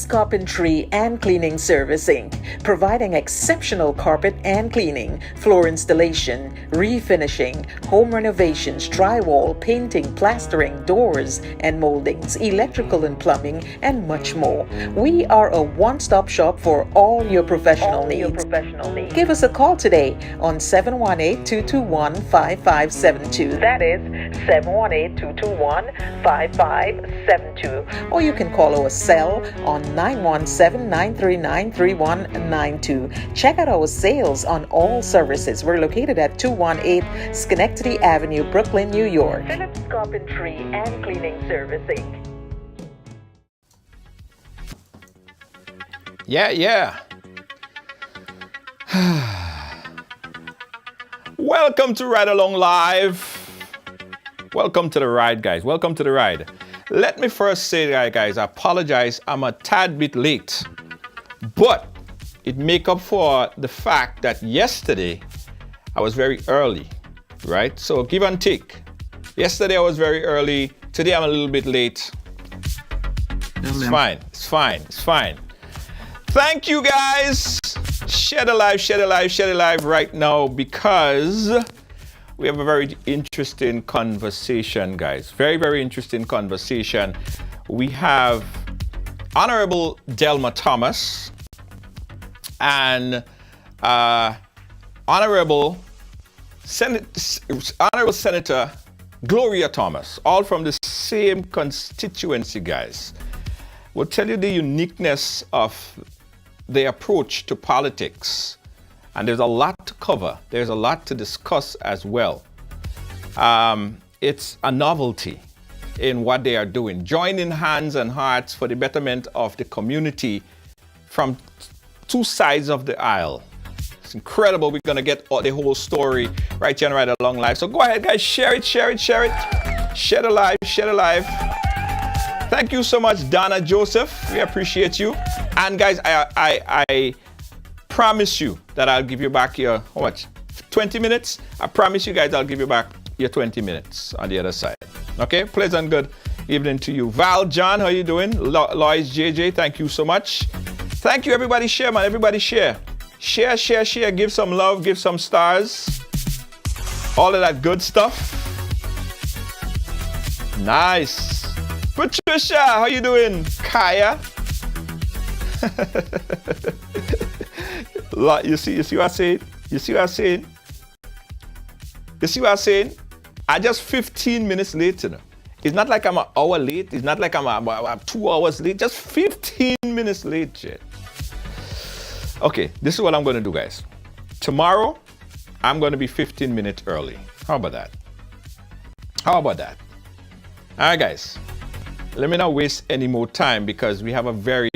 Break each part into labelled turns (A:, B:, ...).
A: Carpentry and Cleaning Servicing, providing exceptional carpet and cleaning, floor installation, refinishing, home renovations, drywall, painting, plastering, doors and moldings, electrical and plumbing, and much more. We are a one-stop shop for all your professional needs. Give us a call today on 718-221-5572. That is 718-221-5572. Or you can call our cell on 917-939-3192. Check out our sales on all services. We're located at 218 Schenectady Avenue, Brooklyn, New York. Phillips Carpentry and Cleaning Servicing.
B: Yeah. Welcome to Ride Along Live. Welcome to the ride, guys. Welcome to the ride. Let me first say, guys, I apologize. I'm a tad bit late, but it make up for the fact that yesterday I was very early, right? So give and take. Yesterday I was very early. Today I'm a little bit late. It's fine. Thank you, guys. Share the live right now because we have a very interesting conversation, guys. Very interesting conversation. We have Hon.Delma Thomas and Honorable Senator Gloria Thomas, all from the same constituency, guys. We'll tell you the uniqueness of their approach to politics. And there's a lot to cover. There's a lot to discuss as well. It's a novelty in what they are doing, joining hands and hearts for the betterment of the community from two sides of the aisle. It's incredible. We're going to get the whole story right here and Ride Along Live. So go ahead, guys, share it. Share the live. Thank you so much, Donna Joseph. We appreciate you. And guys, I promise you that I'll give you back your, 20 minutes? I promise you guys I'll give you back your 20 minutes on the other side. Okay? Pleasant good evening to you. Val, John, how you doing? Lois, JJ, thank you so much. Thank you, everybody. Share, man. Everybody share. Share. Give some love. Give some stars. All of that good stuff. Nice. Patricia, how you doing? Kaya. You see what I'm saying? I just 15 minutes late, you know. It's not like I'm an hour late. It's not like I'm 2 hours late. Just 15 minutes late, shit. Okay, this is what I'm going to do, guys. Tomorrow, I'm going to be 15 minutes early. How about that? All right, guys. Let me not waste any more time because we have a very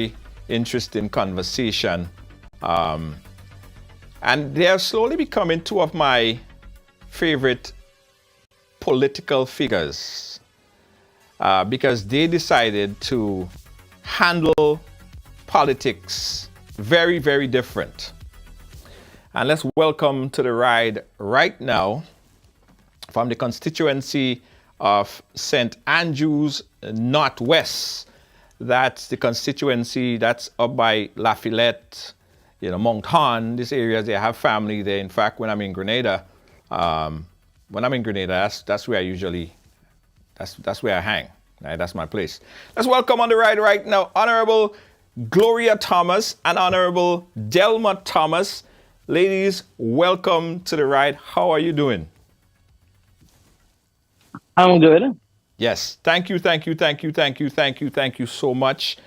B: interesting conversation And they are slowly becoming two of my favorite political figures because they decided to handle politics very, very different. And let's welcome to the ride right now from the constituency of St. Andrews Northwest. That's the constituency that's up by Lafayette, Mount Hon, these areas. They have family there. In fact, when I'm in Grenada, that's where I usually, that's where I hang. Right? That's my place. Let's welcome on the ride right now, Honorable Gloria Thomas and Honorable Delma Thomas. Ladies, welcome to the ride. How are you doing?
C: I'm good.
B: Yes, thank you so much.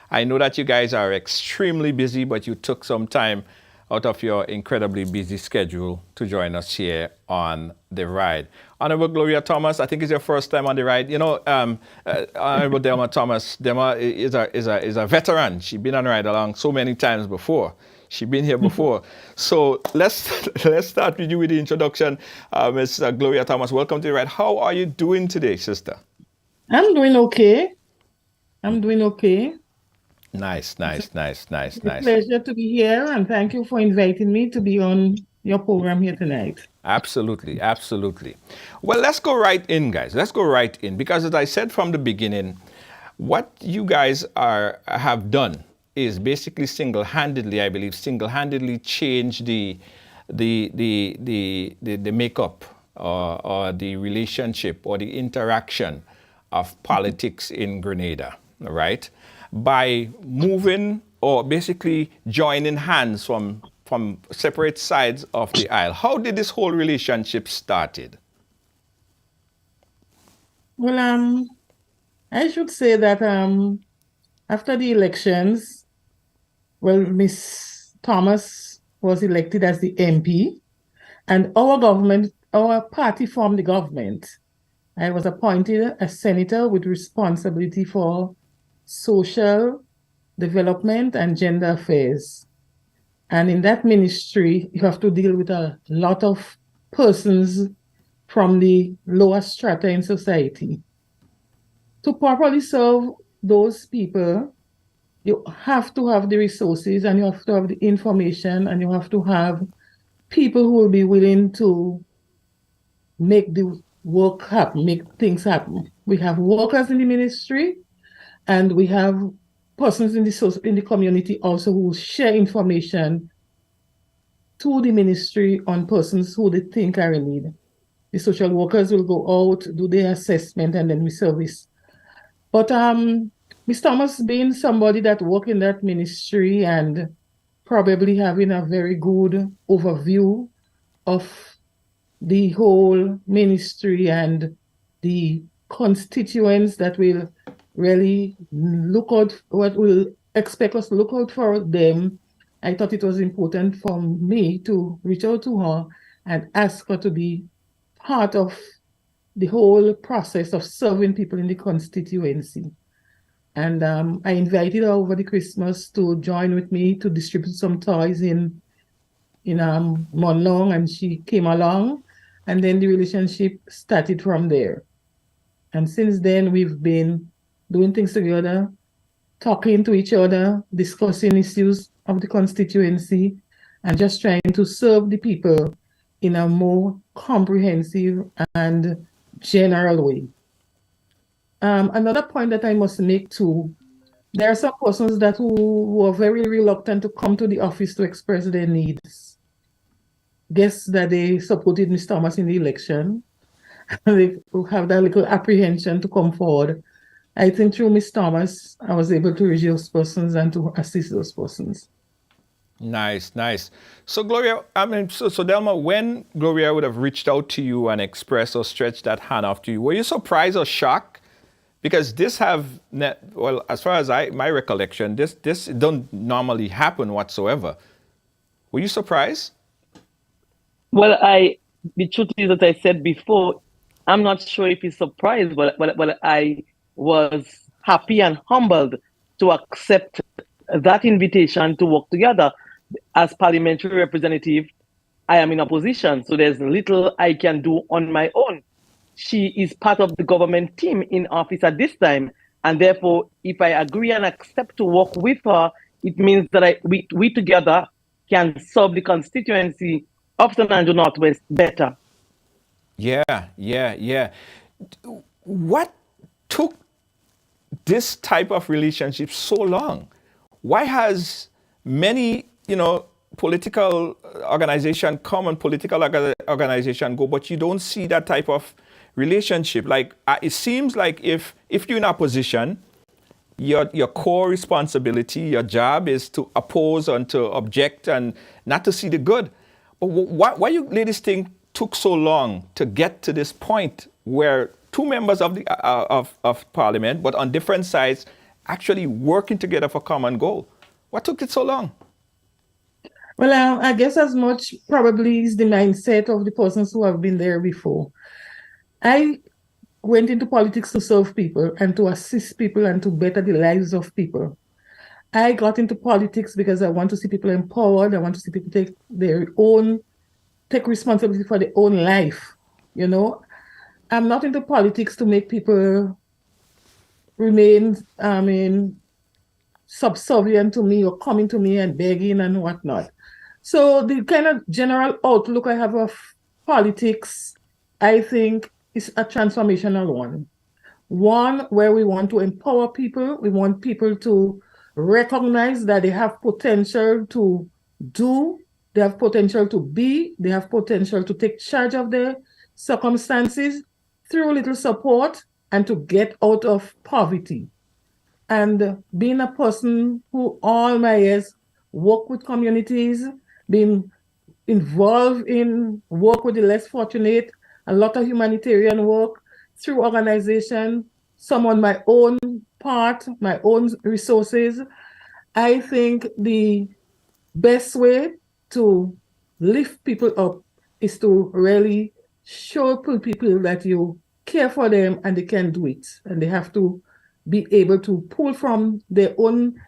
B: I know that you guys are extremely busy, but you took some time out of your incredibly busy schedule to join us here on the ride. Honorable Gloria Thomas, I think it's your first time on the ride. Honorable Delma Thomas, Delma is a veteran. She's been on the ride along so many times before. She's been here before. So let's start with you with the introduction. Ms. Gloria Thomas, welcome to the ride. How are you doing today, sister?
C: I'm doing okay.
B: Nice.
C: It's a pleasure to be here, and thank you for inviting me to be on your program here tonight.
B: Absolutely. Well, let's go right in, guys. Let's go right in, because as I said from the beginning, what you guys have done is basically single-handedly change the makeup or the relationship or the interaction of politics in Grenada, right? By moving or basically joining hands from separate sides of the aisle. How did this whole relationship started?
C: Well, I should say that after the elections, Miss Thomas was elected as the MP, and our party formed the government. I was appointed a senator with responsibility for social development and gender affairs. And in that ministry, you have to deal with a lot of persons from the lower strata in society. To properly serve those people, you have to have the resources, and you have to have the information, and you have to have people who will be willing to make the work happen, make things happen. We have workers in the ministry, and we have persons in the community also who share information to the ministry on persons who they think are in need. The social workers will go out, do their assessment, and then we service. But Ms. Thomas, being somebody that worked in that ministry and probably having a very good overview of the whole ministry and the constituents that will really look out, what will expect us to look out for them, I thought it was important for me to reach out to her and ask her to be part of the whole process of serving people in the constituency. And I invited her over the Christmas to join with me to distribute some toys in Monlong, and she came along, and then the relationship started from there. And since then, we've been doing things together, talking to each other, discussing issues of the constituency, and just trying to serve the people in a more comprehensive and general way. Another point that I must make too, there are some persons who are very reluctant to come to the office to express their needs. Guess that they supported Ms. Thomas in the election. They have that little apprehension to come forward. I think through Ms. Thomas, I was able to reach those persons and to assist those persons.
B: Nice. So Gloria, so Delma, when Gloria would have reached out to you and expressed or stretched that hand out to you, were you surprised or shocked? Because as far as my recollection, this don't normally happen whatsoever. Were you surprised?
C: Well, the truth is that I said before, I'm not sure if he's surprised, but I was happy and humbled to accept that invitation to work together,
D: as parliamentary representative, I am in opposition, so there's little I can do on my own. She is part of the government team in office at this time, and therefore, if I agree and accept to work with her, it means that we together can serve the constituency of St. Andrew Northwest better.
B: Yeah. What took this type of relationship so long? Why has many, political organization come and political organization go, but you don't see that type of relationship? Like, it seems like if you're in opposition, your core responsibility, your job is to oppose and to object and not to see the good. But why you ladies think took so long to get to this point where two members of the of parliament, but on different sides, actually working together for common goal? What took it so long?
C: Well, I guess as much probably is the mindset of the persons who have been there before. I went into politics to serve people and to assist people and to better the lives of people. I got into politics because I want to see people empowered. I want to see people take responsibility for their own life. I'm not into politics to make people remain, subservient to me or coming to me and begging and whatnot. So the kind of general outlook I have of politics, I think, is a transformational one. One where we want to empower people. We want people to recognize that they have potential to do, they have potential to be, they have potential to take charge of their circumstances through a little support and to get out of poverty. And being a person who all my years work with communities, being involved in work with the less fortunate, a lot of humanitarian work through organization, some on my own part, my own resources. I think the best way to lift people up is to really show people that you care for them and they can do it. And they have to be able to pull from their own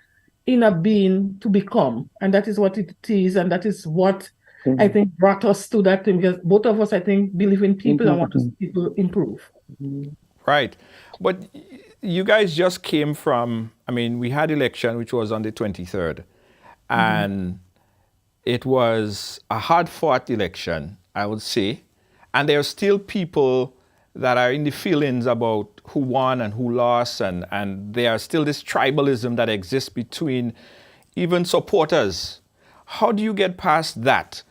C: inner being to become. And that is what it is. And that is what I think brought us to that thing, because both of us, I think, believe in people and want to see people improve.
B: Right. But you guys just came from, we had election, which was on the 23rd. And it was a hard-fought election, I would say. And there are still people that are in the feelings about who won and who lost, and there are still this tribalism that exists between even supporters. How do you get past that?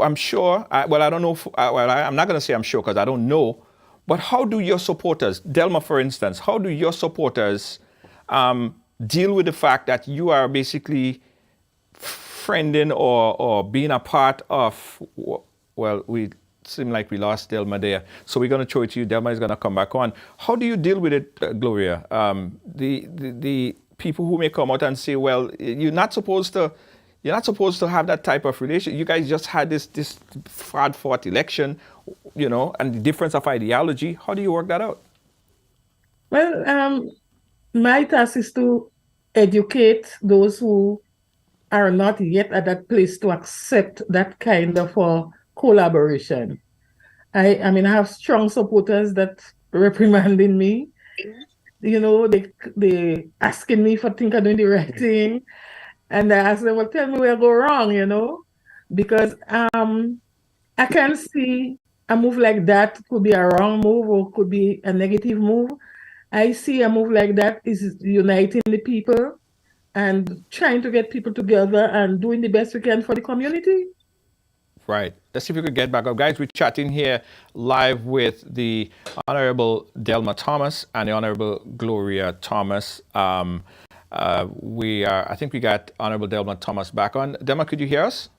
B: I'm sure, I don't know, I'm not going to say I'm sure because I don't know, but how do your supporters, Delma for instance, how do your supporters deal with the fact that you are basically friending or being a part of, we seem like we lost Delma there. So we're going to throw it to you. Delma is going to come back on. How do you deal with it, Gloria? The people who may come out and say, well, you're not supposed to have that type of relation. You guys just had this hard-fought election, and the difference of ideology. How do you work that out?
C: Well, my task is to educate those who are not yet at that place to accept that kind of collaboration. I have strong supporters that reprimanding me. They asking me if I think I'm doing the right thing. And I ask them, well, tell me where I go wrong, because I can see a move like that could be a wrong move or could be a negative move. I see a move like that is uniting the people and trying to get people together and doing the best we can for the community.
B: Right. Let's see if we could get back up. Guys, we're chatting here live with the Hon.Delma Thomas and the Hon. Gloria Thomas. I think we got Hon.Delma Thomas back on. Delma, could you hear us?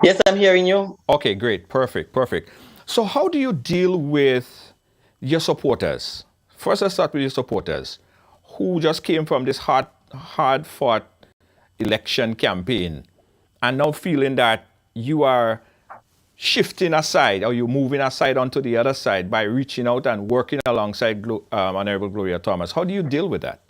D: Yes, I'm hearing you.
B: Okay, great. Perfect. So how do you deal with your supporters? First, let's start with your supporters who just came from this hard-fought election campaign and now feeling that you are shifting aside or you're moving aside onto the other side by reaching out and working alongside Hon. Gloria Thomas. How do you deal with that?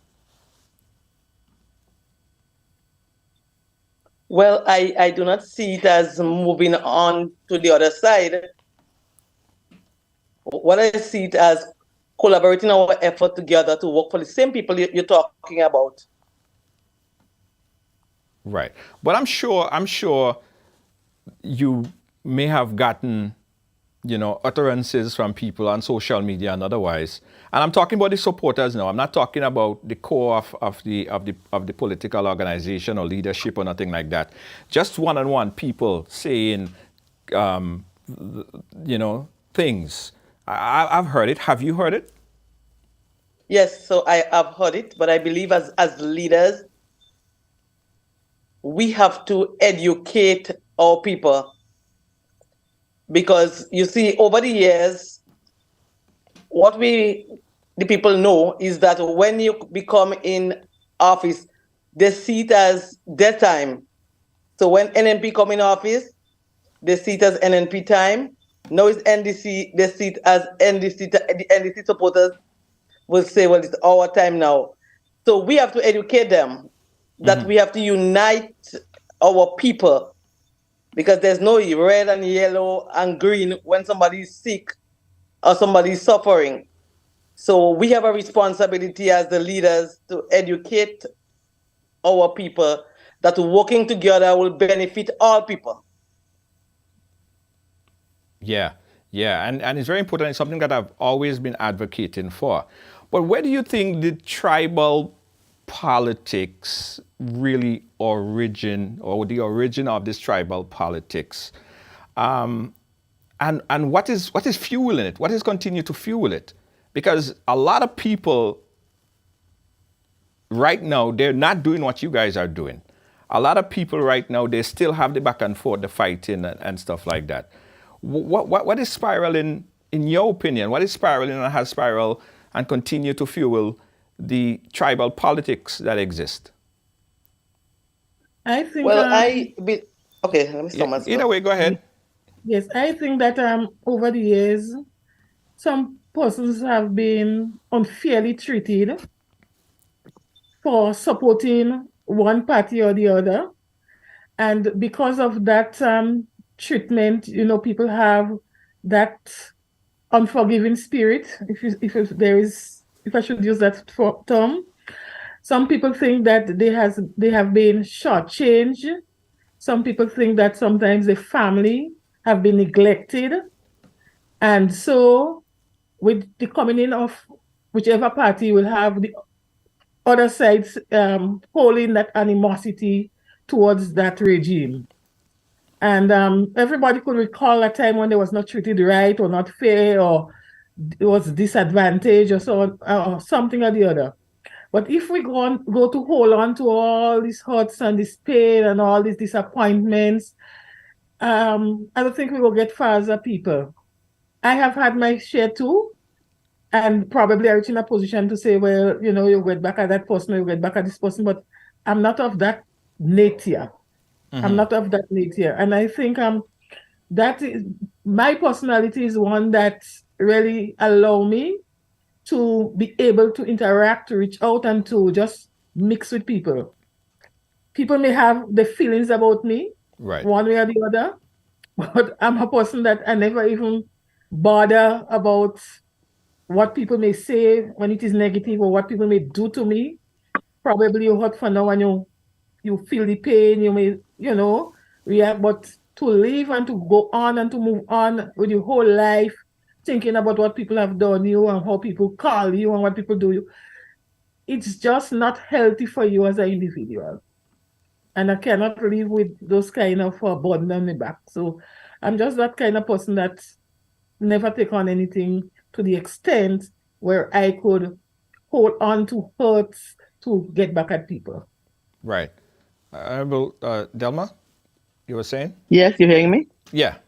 D: Well, I do not see it as moving on to the other side. What I see it as collaborating our effort together to work for the same people you're talking about.
B: Right. But I'm sure you may have gotten, utterances from people on social media and otherwise. And I'm talking about the supporters now. I'm not talking about the core of the political organization or leadership or nothing like that. Just one-on-one people saying, things. I've heard it. Have you heard it?
D: Yes, so I have heard it, but I believe as leaders, we have to educate our people. Because you see, over the years, what the people know is that when you become in office, they see it as their time. So when NNP come in office, they see it as NNP time. Now it's NDC, they see it as NDC. The NDC supporters will say, well, it's our time now. So we have to educate them that we have to unite our people, because there's no red and yellow and green when somebody is sick or somebody is suffering. So we have a responsibility as the leaders to educate our people that working together will benefit all people.
B: Yeah, and it's very important. It's something that I've always been advocating for. But where do you think the tribal politics really or the origin of this tribal politics? And what is fueling it? What is continue to fuel it? Because a lot of people right now, they're not doing what you guys are doing. A lot of people right now, they still have the back and forth, the fighting and stuff like that. What is spiraling, in your opinion, what is spiraling and has spiraled and continue to fuel the tribal politics that exist?
C: I think.
D: Okay, let me stop.
B: Either way, go ahead.
C: Yes, I think that over the years, some persons have been unfairly treated for supporting one party or the other. And because of that treatment, people have that unforgiving spirit, if I should use that term. Some people think that they have been shortchanged. Some people think that sometimes the family have been neglected. And so with the coming in of whichever party will have the other sides holding that animosity towards that regime. And everybody could recall a time when they was not treated right or not fair or it was disadvantaged or so or something or the other. But if we go to hold on to all these hurts and this pain and all these disappointments, I don't think we will get far as a people. I have had my share too, and probably I reach in a position to say, well, you get back at that person, you get back at this person, but I'm not of that nature. I'm not of that nature. And I think that is, my personality is one that really allow me to be able to interact, to reach out and to just mix with people. People may have the feelings about me,
B: right,
C: one way or the other, but I'm a person that I never even bother about what people may say when it is negative or what people may do to me. Probably you hurt for now and you feel the pain, you may, react, but to live and to go on and to move on with your whole life, thinking about what people have done you and how people call you and what people do you, it's just not healthy for you as an individual. And I cannot live with those kind of burden on the back. So I'm just that kind of person that never take on anything to the extent where I could hold on to hurts to get back at people.
B: Right. Honorable Delma, you were saying?
D: Yes, you hearing me?
B: Yeah.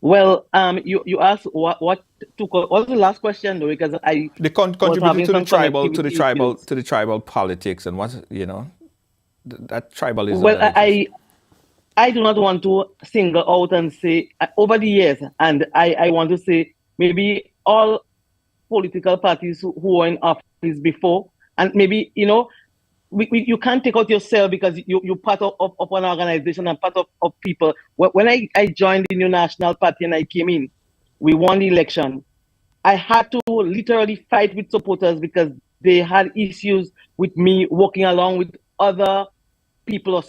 D: Well, you asked what was the last question though? Because I
B: contributing to the tribal politics and what that tribalism.
D: Well, I do not want to single out and say over the years, and I want to say maybe all political parties who were in office before, and maybe you can't take out yourself because you're part of an organization and part of people. When I joined the New National Party and I came in, we won the election. I had to literally fight with supporters because they had issues with me working along with other people or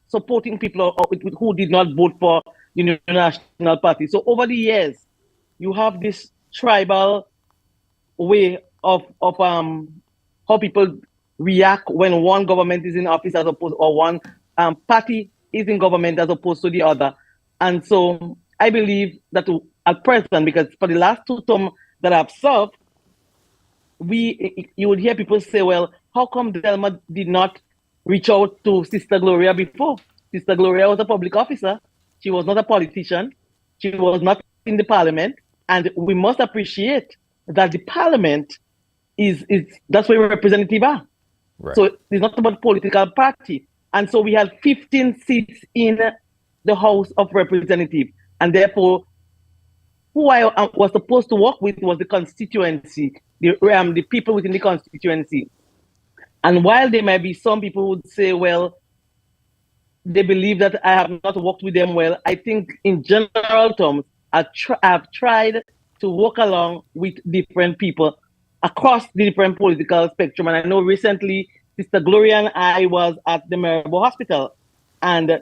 D: supporting people who did not vote for the New National Party. So over the years, you have this tribal way of how people react when one government is in office as opposed, or one party is in government as opposed to the other. And so I believe that at present, because for the last 2 terms that I've served, you would hear people say, well, how come Delma did not reach out to Sister Gloria before? Sister Gloria was a public officer. She was not a politician. She was not in the parliament. And we must appreciate that the parliament that's where representatives are.
B: Right.
D: So it's not about political party. And so we had 15 seats in the House of Representatives. And therefore, who I was supposed to work with was the constituency, the people within the constituency. And while there might be some people who would say, well, they believe that I have not worked with them well, I think in general terms, I've tried to work along with different people across the different political spectrum. And I know recently, Sister Gloria and I was at the Maribor Hospital, and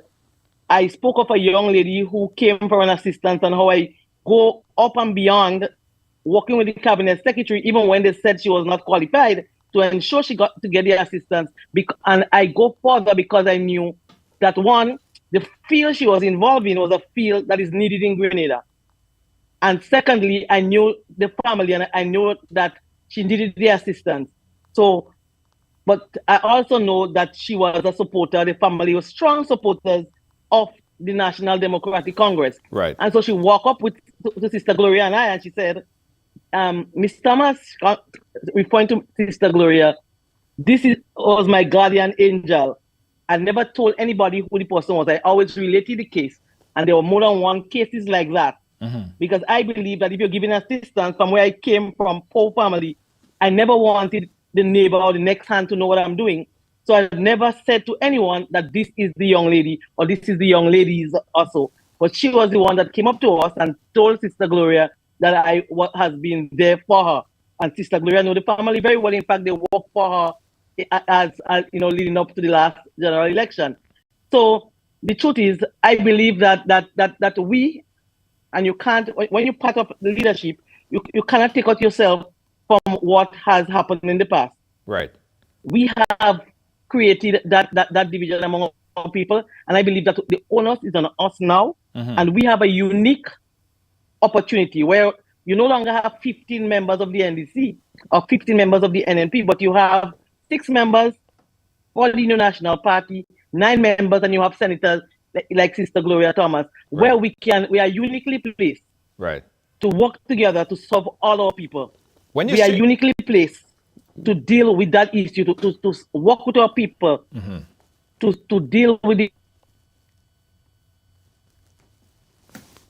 D: I spoke of a young lady who came for an assistance and how I go up and beyond working with the cabinet secretary, even when they said she was not qualified, to ensure she got to get the assistance. And I go further because I knew that one, the field she was involved in was a field that is needed in Grenada. And secondly, I knew the family and I knew that she needed the assistance. So, but I also know that she was a supporter, the family was strong supporters of the National Democratic Congress.
B: Right.
D: And so she walked up to Sister Gloria and I, and she said, Miss Thomas, referring to Sister Gloria, was my guardian angel. I never told anybody who the person was. I always related the case. And there were more than one cases like that. Mm-hmm. Because I believe that if you're giving assistance from where I came from, poor family, I never wanted the neighbor or the next hand to know what I'm doing. So I've never said to anyone that this is the young lady or this is the young ladies also. But she was the one that came up to us and told Sister Gloria that what has been there for her. And Sister Gloria knew the family very well. In fact, they worked for her as leading up to the last general election. So the truth is, I believe that we, and you can't, when you're part of the leadership, you cannot take out yourself from what has happened in the past.
B: Right.
D: We have created that division among people, and I believe that the onus is on us now, and we have a unique opportunity where you no longer have 15 members of the NDC or 15 members of the NNP, but you have 6 members for the New National Party, 9 members, and you have senators like Sister Gloria Thomas, right, where we are uniquely placed,
B: right, to
D: work together to serve all our people.
B: When
D: we are uniquely placed to deal with that issue, to work with our people, to deal with it.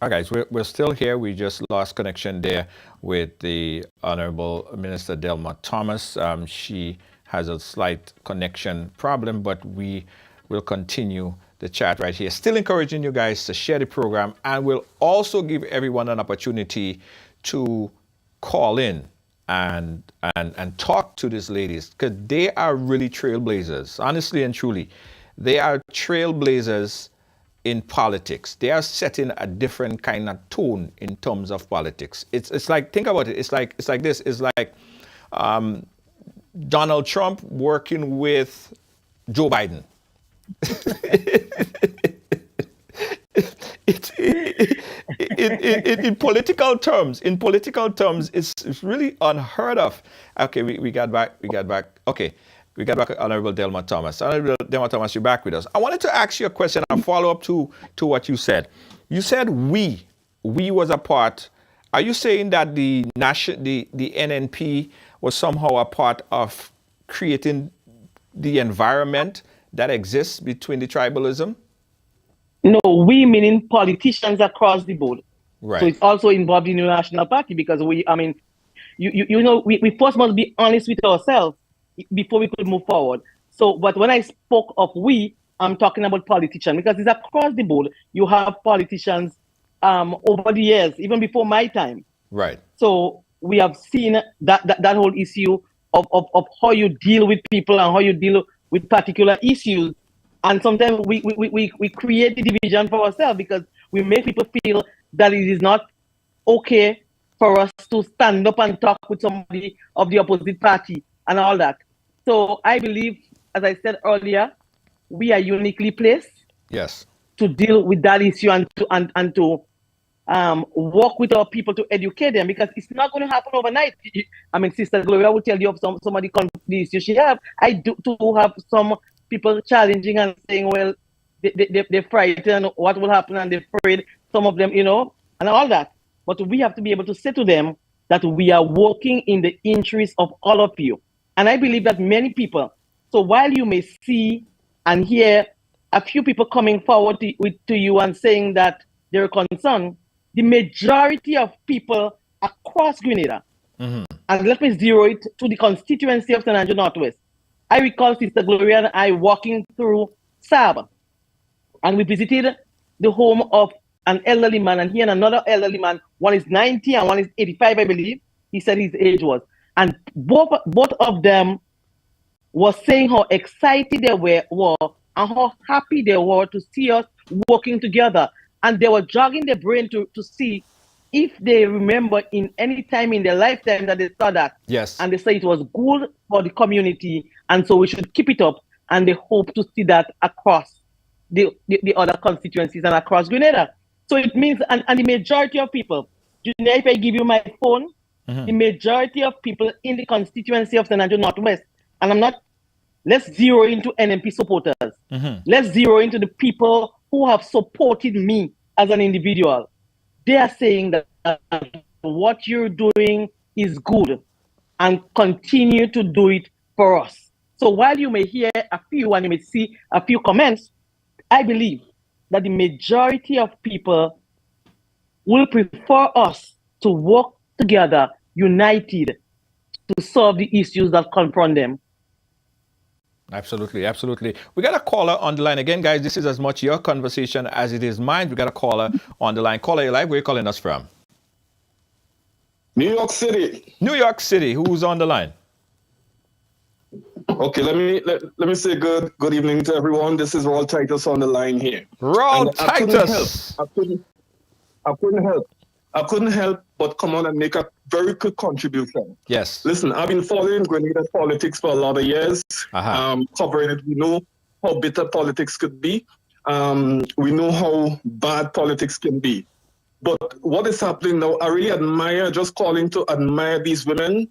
B: All right, guys, we're still here. We just lost connection there with the Honorable Minister Delma Thomas. She has a slight connection problem, but we will continue the chat right here. Still encouraging you guys to share the program, and we'll also give everyone an opportunity to call in and talk to these ladies, because they are really trailblazers, honestly and truly. They are trailblazers in politics. They are setting a different kind of tone in terms of politics. It's like, think about it. It's like this. It's like Donald Trump working with Joe Biden. In political terms, it's really unheard of. Okay, we got back. Okay, we got back Honorable Delma Thomas. Honorable Delma Thomas, you're back with us. I wanted to ask you a question and follow up to what you said. You said we was a part. Are you saying that the NNP was somehow a part of creating the environment that exists between the tribalism?
D: No, we meaning politicians across the board.
B: Right.
D: So it's also involved in the National Party, because we first must be honest with ourselves before we could move forward. So, but when I spoke of we, I'm talking about politicians because it's across the board. You have politicians over the years, even before my time.
B: Right.
D: So we have seen that whole issue of how you deal with people and how you deal with particular issues. And sometimes we create a division for ourselves because we make people feel that it is not okay for us to stand up and talk with somebody of the opposite party and all that. So I believe, as I said earlier, we are uniquely placed
B: Yes.
D: to deal with that issue and to work with our people to educate them because it's not going to happen overnight. I mean, Sister Gloria will tell you of some of the issues she have. I do too have some people challenging and saying, well, they're frightened what will happen and they're afraid, some of them, and all that. But we have to be able to say to them that we are working in the interest of all of you. And I believe that many people, so while you may see and hear a few people coming forward to you and saying that they're concerned, the majority of people across Grenada, and let me zero it to the constituency of St. Andrew Northwest. I recall Sister Gloria and I walking through Sab, and we visited the home of an elderly man, and he and another elderly man, one is 90 and one is 85, I believe. He said his age was. And both of them were saying how excited they were and how happy they were to see us working together. And they were jogging their brain to see if they remember in any time in their lifetime that they saw that.
B: Yes.
D: And they say it was good for the community, and so we should keep it up. And they hope to see that across the other constituencies and across Grenada. So it means, and the majority of people, Junior, if I give you my phone, the majority of people in the constituency of St. Andrew Northwest, and I'm not, let's zero into NMP supporters. Let's zero into the people who have supported me as an individual. They are saying that what you're doing is good and continue to do it for us. So while you may hear a few and you may see a few comments, I believe that the majority of people will prefer us to work together, united, to solve the issues that confront them.
B: Absolutely, absolutely. We got a caller on the line. Again, guys, this is as much your conversation as it is mine. We got a caller on the line. Caller, you're live. Where are you calling us from?
E: New York City.
B: New York City. Who's on the line?
E: Okay, let me say good evening to everyone. This is Raul Titus on the line here.
B: Raul Titus.
E: I couldn't help but come on and make a very quick contribution.
B: Yes.
E: Listen, I've been following Grenada politics for a lot of years, covering it. We know how bitter politics could be. We know how bad politics can be. But what is happening now, I really admire, just calling to admire these women,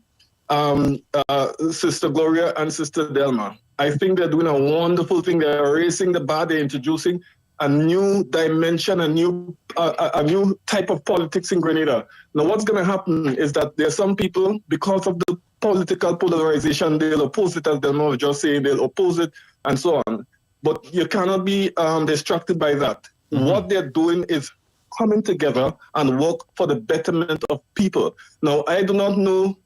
E: Sister Gloria and Sister Delma. I think they're doing a wonderful thing. They're erasing the bar. They're introducing a new dimension, a new type of politics in Grenada. Now, what's going to happen is that there are some people, because of the political polarization, they'll oppose it, as Delma was just saying, they'll oppose it, and so on. But you cannot be distracted by that. What they're doing is coming together and work for the betterment of people. Now, I do not know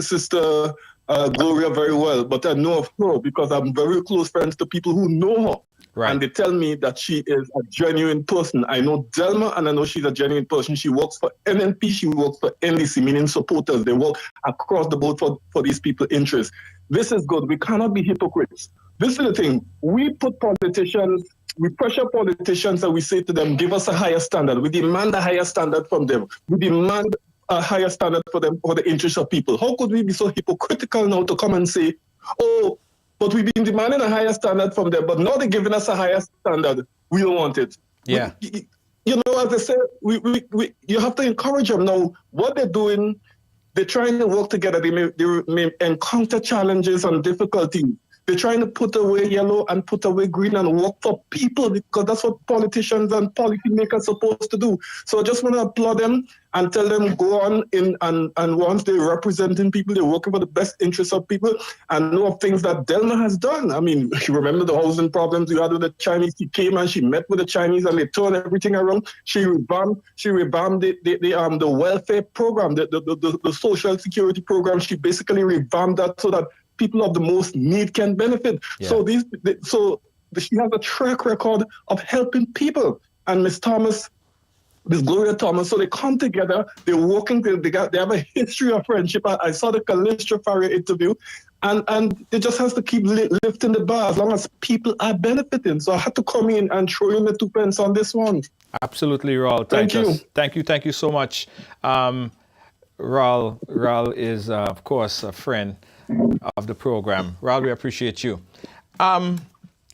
E: Sister Gloria very well, but I know of her because I'm very close friends to people who know her. Right. And they tell me that she is a genuine person. I know Delma, and I know she's a genuine person. She works for NNP, she works for NDC, meaning supporters. They work across the board for these people's interests. This is good. We cannot be hypocrites. This is the thing. We pressure politicians and we say to them, give us a higher standard. We demand a higher standard from them. We demand a higher standard for them for the interests of people. How could we be so hypocritical now to come and say, oh, but we've been demanding a higher standard from them, but now they're giving us a higher standard. We don't want it.
B: Yeah.
E: As I said, you have to encourage them. Now, what they're doing, they're trying to work together. They may encounter challenges and difficulties. They're trying to put away yellow and put away green and work for people, because that's what politicians and policymakers are supposed to do. So I just want to applaud them and tell them go on and once they're representing people, they're working for the best interests of people, and know of things that Delma has done. I mean, you remember the housing problems you had with the Chinese. She came and she met with the Chinese and they turned everything around. She revamped the welfare program, the social security program. She basically revamped that so that people of the most need can benefit.
B: Yeah.
E: So she has a track record of helping people. And Miss Thomas, Miss Gloria Thomas, so they come together, they're working, they have a history of friendship. I saw the Callistra Farrier interview, and it just has to keep lifting the bar as long as people are benefiting. So I had to come in and throw in the 2 pence on this one.
B: Absolutely, Raul.
E: Thank you.
B: Thank you so much. Raul is, of course, a friend of the program. Raul, we appreciate you.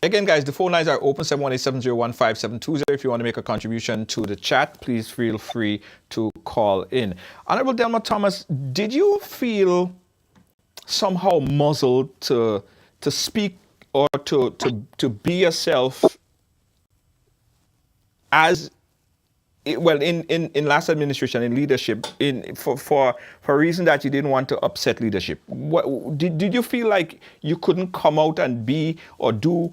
B: Again, guys, the phone lines are open, 718-701-5720. If you want to make a contribution to the chat, please feel free to call in. Hon.Delma Thomas, did you feel somehow muzzled to speak or to be yourself as well in last administration, in leadership, for a reason that you didn't want to upset leadership? What did you feel like you couldn't come out and be or do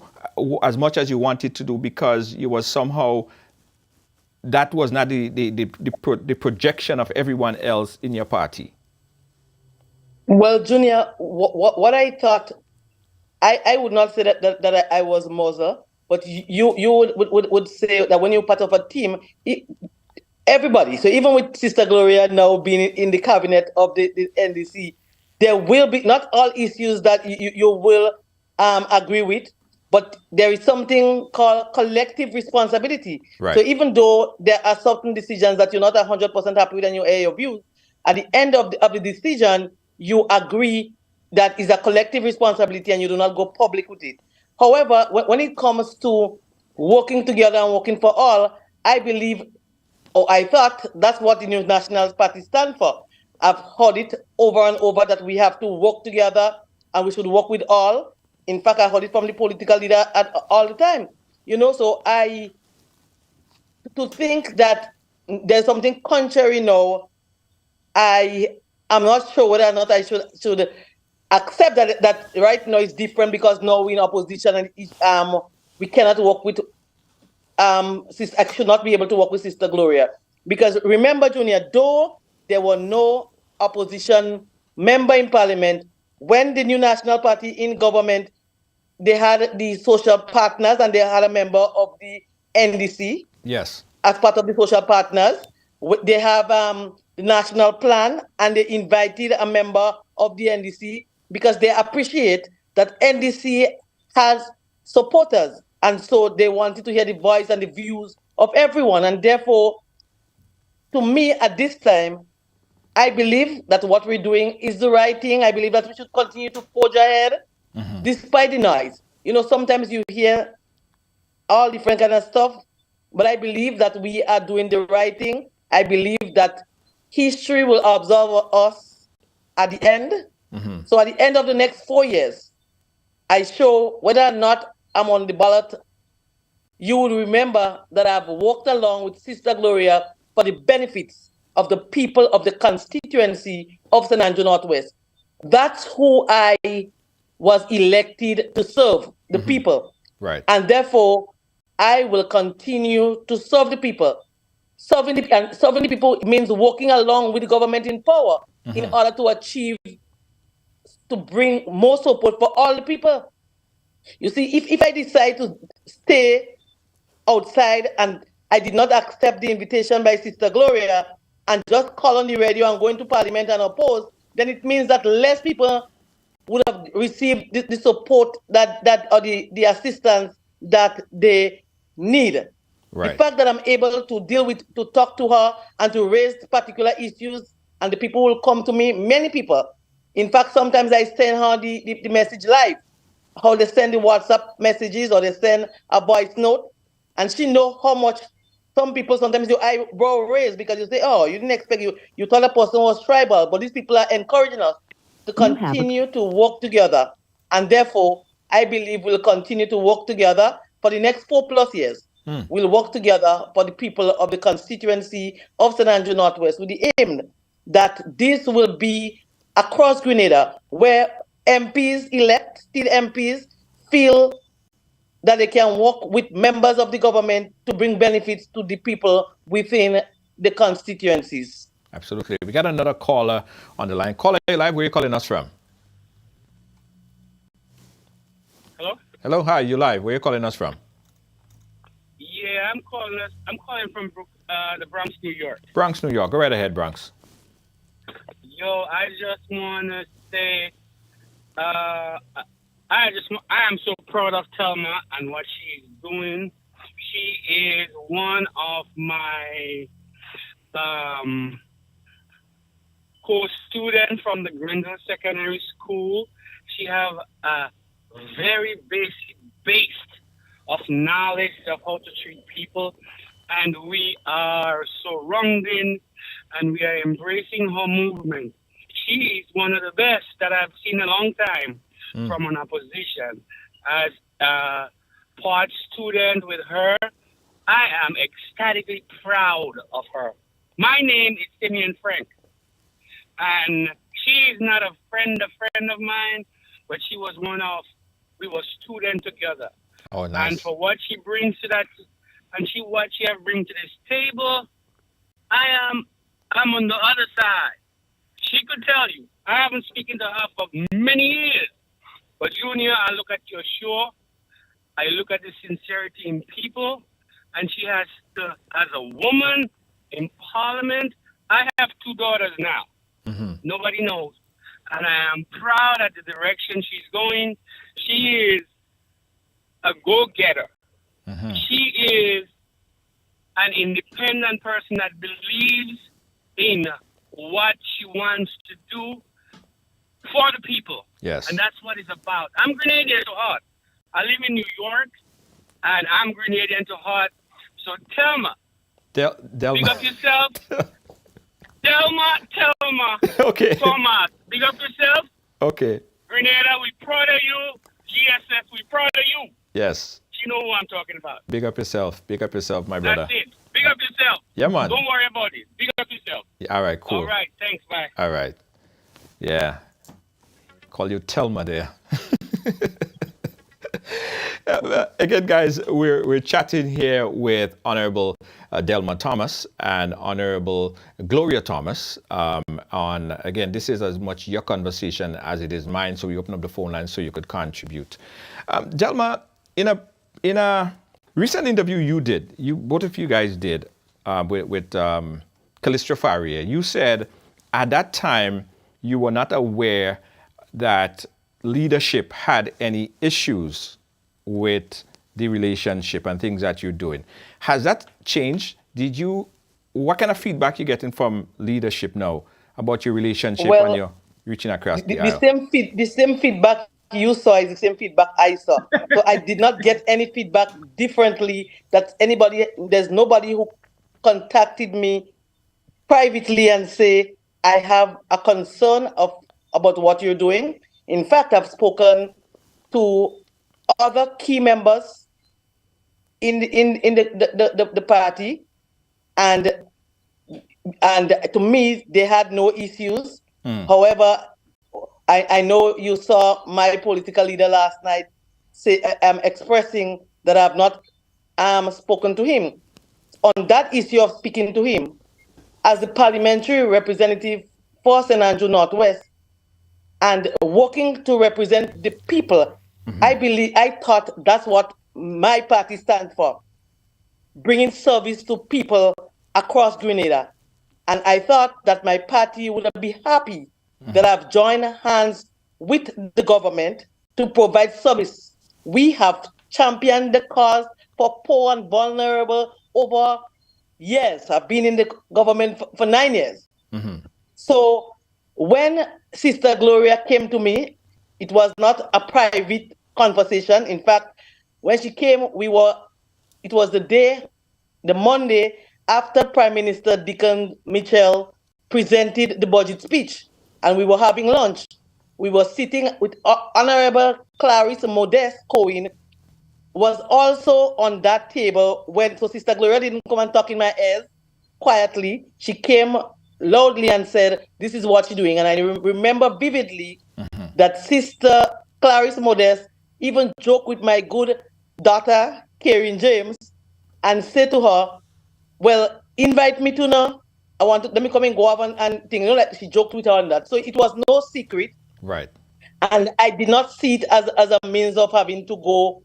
B: as much as you wanted to do because you was somehow that was not the projection of everyone else in your party?
D: Well, Junior, what I thought, I would not say that I was muzzled, but you would say that when you're part of a team, everybody, so even with Sister Gloria now being in the cabinet of the NDC, there will be not all issues that you will agree with, but there is something called collective responsibility.
B: Right.
D: So even though there are certain decisions that you're not 100% happy with and you air your views, at the end of the decision, you agree that is a collective responsibility and you do not go public with it. However, when it comes to working together and working for all, I believe, or I thought, that's what the New National Party stands for. I've heard it over and over that we have to work together and we should work with all. In fact, I heard it from the political leader all the time. So to think that there's something contrary now, I am not sure whether or not I should accept that right now it's different because now we're in opposition and we cannot work with I should not be able to work with Sister Gloria. Because remember, Junior, though there were no opposition member in parliament, when the New National Party in government, they had the social partners and they had a member of the NDC.
B: Yes.
D: As part of the social partners. They have the national plan and they invited a member of the NDC because they appreciate that NDC has supporters. And so they wanted to hear the voice and the views of everyone. And therefore, to me, at this time, I believe that what we're doing is the right thing. I believe that we should continue to forge ahead despite the noise. Sometimes you hear all different kind of stuff, but I believe that we are doing the right thing. I believe that history will observe us at the end. So at the end of the next 4 years, I show whether or not I'm on the ballot, you will remember that I've walked along with Sister Gloria for the benefits of the people of the constituency of St. Andrew Northwest. That's who I was elected to serve, the people.
B: Right.
D: And therefore, I will continue to serve the people. Serving the people means working along with the government in power in order to bring more support for all the people. You see, if I decide to stay outside and I did not accept the invitation by Sister Gloria and just call on the radio and go into parliament and oppose, then it means that less people would have received the support or the assistance that they need.
B: Right.
D: The fact that I'm able to talk to her and to raise particular issues and the people will come to me, many people. In fact, sometimes I send her the message live, how they send the WhatsApp messages or they send a voice note. And she know how much some people sometimes your eyebrow raise because you say, oh, you didn't expect you thought a person was tribal, but these people are encouraging us to continue to work together. And therefore, I believe we'll continue to work together for the next 4+ years. We'll work together for the people of the constituency of St. Andrew Northwest with the aim that this will be across Grenada where elected MPs, feel that they can work with members of the government to bring benefits to the people within the constituencies.
B: Absolutely. We got another caller on the line. Caller, live, where are you calling us from?
F: Hello?
B: Hello, hi, you live. Where are you calling us from?
F: Yeah, I'm calling from the Bronx, New York.
B: Bronx, New York. Go right ahead, Bronx.
F: Yo, I just want to say, I am so proud of Thelma and what she's doing. She is one of my co-students from the Grindle Secondary School. She have a very basic base of knowledge of how to treat people, and we are surrounding and we are embracing her movement. She is one of the best that I've seen in a long time from an opposition. As a part student with her, I am ecstatically proud of her. My name is Simeon Frank, and she is not a friend of mine, but we were students together.
B: Oh, nice.
F: And for what she brings to that, and what she have bring to this table, I'm on the other side. She could tell you, I haven't spoken to her for many years, but Junior, I look at your show, I look at the sincerity in people, and she has as a woman in Parliament. I have 2 daughters now. Nobody knows. And I am proud at the direction she's going. She is a go-getter. She is an independent person that believes in what she wants to do for the people.
B: Yes.
F: And that's what it's about. I'm Grenadian to heart. I live in New York, and I'm Grenadian to heart. So Thelma,
B: Delma.
F: big up yourself. Delma,
B: Okay.
F: Thomas, big up yourself.
B: Okay.
F: Grenada, we proud of you. GSF, we proud of you.
B: Yes.
F: You know who I'm talking about.
B: Big up yourself. Big up yourself, my brother.
F: That's it. Big up yourself.
B: Yeah, man.
F: Don't worry about it. Big up yourself.
B: Yeah, all right, cool.
F: All right. Thanks. Bye.
B: All right. Yeah. Call you Thelma there. Again, guys, we're chatting here with Honorable Delma Thomas and Honorable Gloria Thomas. Again, this is as much your conversation as it is mine, so we open up the phone line so you could contribute. Delma, in a recent interview both of you guys did with Callistra Faria, you said at that time you were not aware that leadership had any issues with the relationship and things that you're doing. Has that changed? What kind of feedback you getting from leadership now about your relationship when you're reaching across the aisle?
D: The same feedback you saw is the same feedback I saw. So I did not get any feedback differently there's nobody who contacted me privately and say, I have a concern about what you're doing. In fact, I've spoken to other key members in the party, and to me they had no issues. However, I know you saw my political leader last night say expressing that I've not spoken to him on that issue of speaking to him as the parliamentary representative for St. Andrew Northwest and working to represent the people. I thought that's what my party stands for, bringing service to people across Grenada. And I thought that my party would be happy that I've joined hands with the government to provide service. We have championed the cause for poor and vulnerable over years. I've been in the government for 9 years. So when Sister Gloria came to me, it was not a private conversation. In fact, when she came, it was the Monday after Prime Minister Dickon Mitchell presented the budget speech, and we were having lunch. We were sitting with Honorable Clarice Modeste Cohen, was also on that table so Sister Gloria didn't come and talk in my ears quietly. She came loudly and said, this is what she's doing. And I remember vividly that Sister Clarice Modeste even joked with my good daughter, Karen James, and said to her, well, invite me to now. Let me come and go up and things. Like she joked with her on that. So it was no secret.
B: Right.
D: And I did not see it as a means of having to go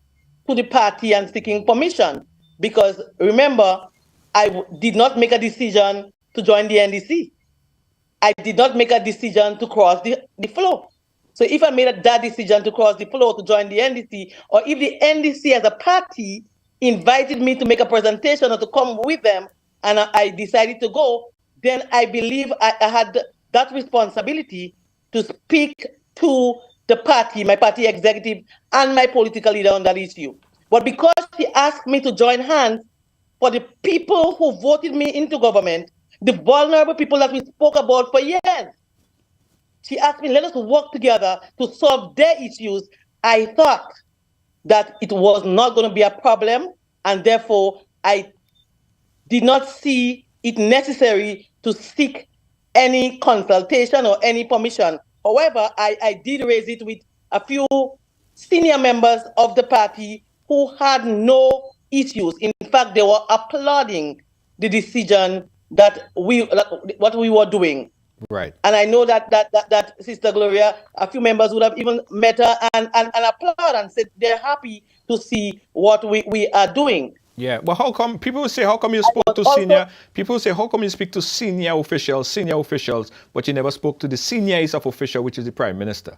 D: to the party and seeking permission. Because remember, I did not make a decision to join the NDC. I did not make a decision to cross the floor. So if I made that decision to cross the floor to join the NDC, or if the NDC as a party invited me to make a presentation or to come with them, and I decided to go, then I believe I had that responsibility to speak to the party, my party executive, and my political leader on that issue. But because she asked me to join hands for the people who voted me into government, the vulnerable people that we spoke about for years, she asked me, let us work together to solve their issues. I thought that it was not going to be a problem, and therefore I did not see it necessary to seek any consultation or any permission. However, I did raise it with a few senior members of the party who had no issues. In fact, they were applauding the decision that what we were doing.
B: Right.
D: And I know that Sister Gloria, a few members would have even met her and applaud and said they're happy to see what we are doing.
B: Yeah. Well, how come people say, how come you spoke to senior? People say, how come you speak to senior officials, but you never spoke to the seniorest of official, which is the Prime Minister?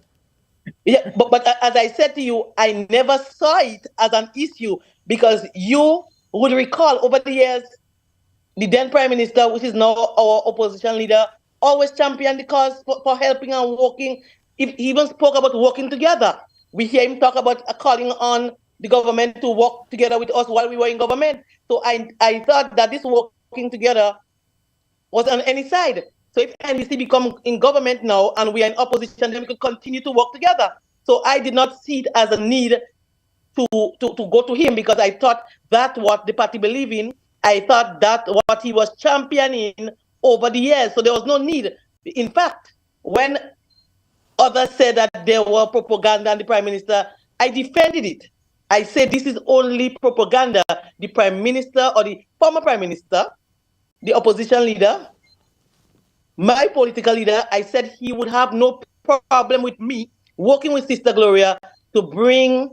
D: Yeah, but as I said to you, I never saw it as an issue, because you would recall over the years, the then Prime Minister, which is now our opposition leader, always championed the cause for helping and working. He even spoke about working together. We hear him talk about calling on the government to work together with us while we were in government. So I thought that this working together was on any side. So if NDC become in government now and we are in opposition, then we could continue to work together. So I did not see it as a need to go to him, because I thought that's what the party believed in. I thought that what he was championing over the years. So there was no need. In fact, when others said that there were propaganda and the Prime Minister, I defended it. I said this is only propaganda. The Prime Minister or the former Prime Minister, the opposition leader, my political leader, I said he would have no problem with me working with Sister Gloria to bring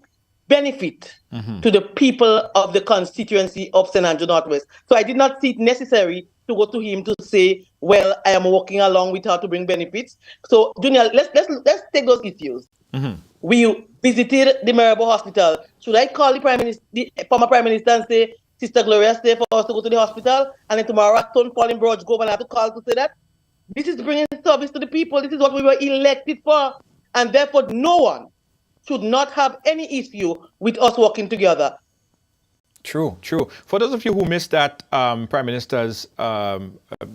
D: benefit to the people of the constituency of St. Andrew Northwest. So I did not see it necessary to go to him to say, well, I am working along with her to bring benefits. So, Junior, let's take those issues. We visited the Marable Hospital. Should I call the former Prime Minister and say, Sister Gloria, stay for us to go to the hospital, and then tomorrow at Stone in Broad Grove, and I have to call to say that? This is bringing service to the people. This is what we were elected for. And therefore, no one should not have any issue with us working together.
B: True. For those of you who missed that Prime Minister's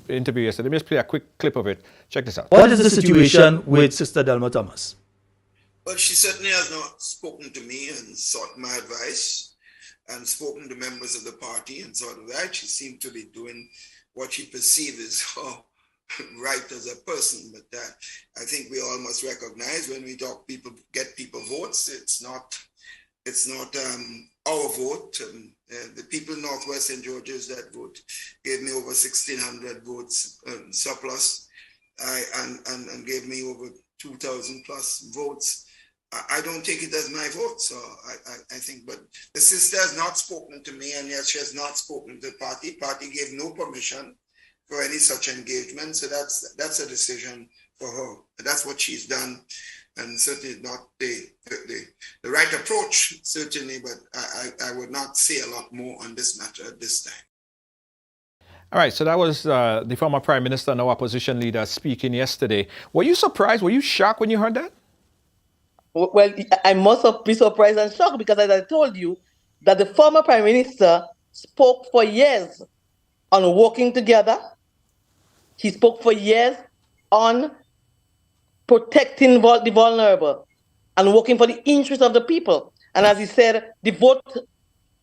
B: interview yesterday, let me just play a quick clip of it. Check this out.
G: What is the situation with Sister Delma Thomas?
H: Well, she certainly has not spoken to me and sought my advice and spoken to members of the party and sort of that. She seemed to be doing what she perceived as right as a person. But I think we all must recognize when we talk get people votes, it's not our vote. The people in Northwest St. George's that vote gave me over 1,600 votes surplus, and gave me over 2,000 plus votes. I don't take it as my vote, so I think, but the sister has not spoken to me, and yet she has not spoken to the party. Party gave no permission for any such engagement, so that's a decision for her. That's what she's done, and certainly not the right approach, certainly, but I would not say a lot more on this matter at this time.
B: All right, so that was the former Prime Minister and our opposition leader speaking yesterday. Were you surprised? Were you shocked when you heard that?
D: Well, I must be surprised and shocked, because as I told you, that the former Prime Minister spoke for years on working together. He spoke for years on protecting the vulnerable and working for the interests of the people. And as he said, the vote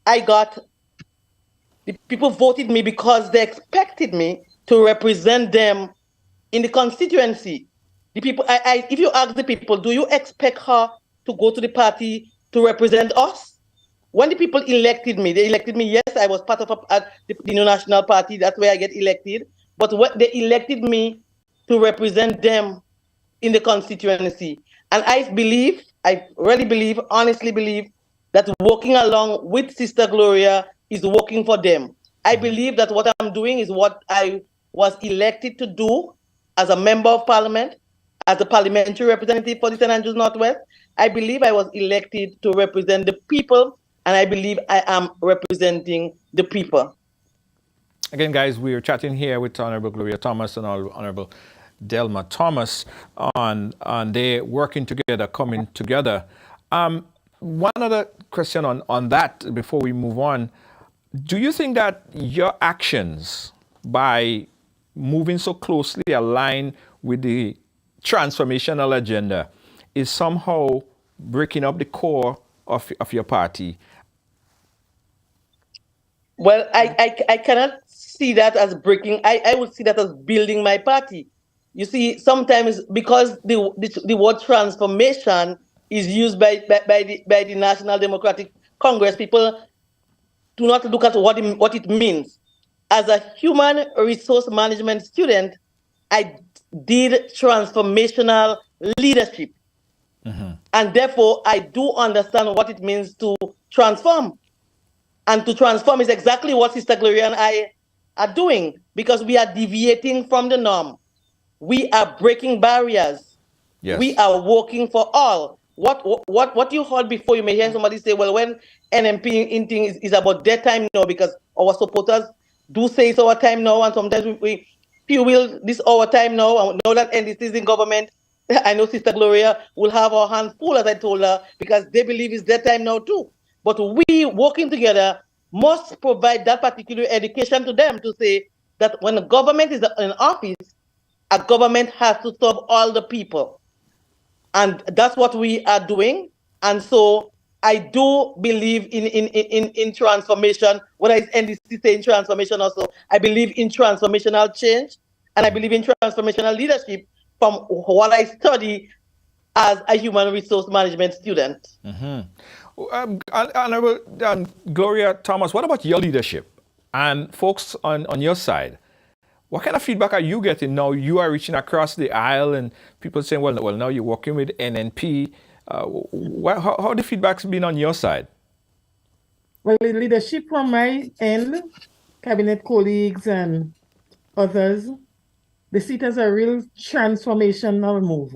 D: I got, the people voted me because they expected me to represent them in the constituency. The people, if you ask the people, do you expect her to go to the party to represent us? When the people elected me, they elected me, yes, I was part of the New National Party, that's where I get elected. But they elected me to represent them in the constituency. And I really believe, honestly believe, that working along with Sister Gloria is working for them. I believe that what I'm doing is what I was elected to do as a member of parliament, as a parliamentary representative for the St. Andrews Northwest. I believe I was elected to represent the people, and I believe I am representing the people.
B: Again, guys, we are chatting here with Honorable Gloria Thomas and Honorable Delma Thomas on they working together, coming together. One other question on that before we move on. Do you think that your actions by moving so closely aligned with the transformational agenda is somehow breaking up the core of your party?
D: Well, I cannot see that as breaking. I would see that as building my party. You see, sometimes because the word transformation is used by the National Democratic Congress, people do not look at what it means. As a human resource management student, I did transformational leadership. And therefore, I do understand what it means to transform. And to transform is exactly what Sister Gloria and I are doing, because we are deviating from the norm. We are breaking barriers.
B: Yes.
D: We are working for all. What you heard before, you may hear somebody say, well, when NMP in thing is about their time now, because our supporters do say it's our time now, and sometimes we feel this our time now, and now that NDC is in government, I know Sister Gloria will have her hands full, as I told her, because they believe it's their time now too. But we working together must provide that particular education to them to say that when the government is in office, a government has to serve all the people. And that's what we are doing. And so I do believe in transformation. What is NDC saying transformation also? I believe in transformational change, and I believe in transformational leadership from what I study as a human resource management student.
B: Honorable Gloria Thomas, what about your leadership and folks on your side? What kind of feedback are you getting now? You are reaching across the aisle and people saying, well, now you're working with NNP. How the feedback's been on your side?
C: Well, the leadership from my end, cabinet colleagues and others, they see it as a real transformational move.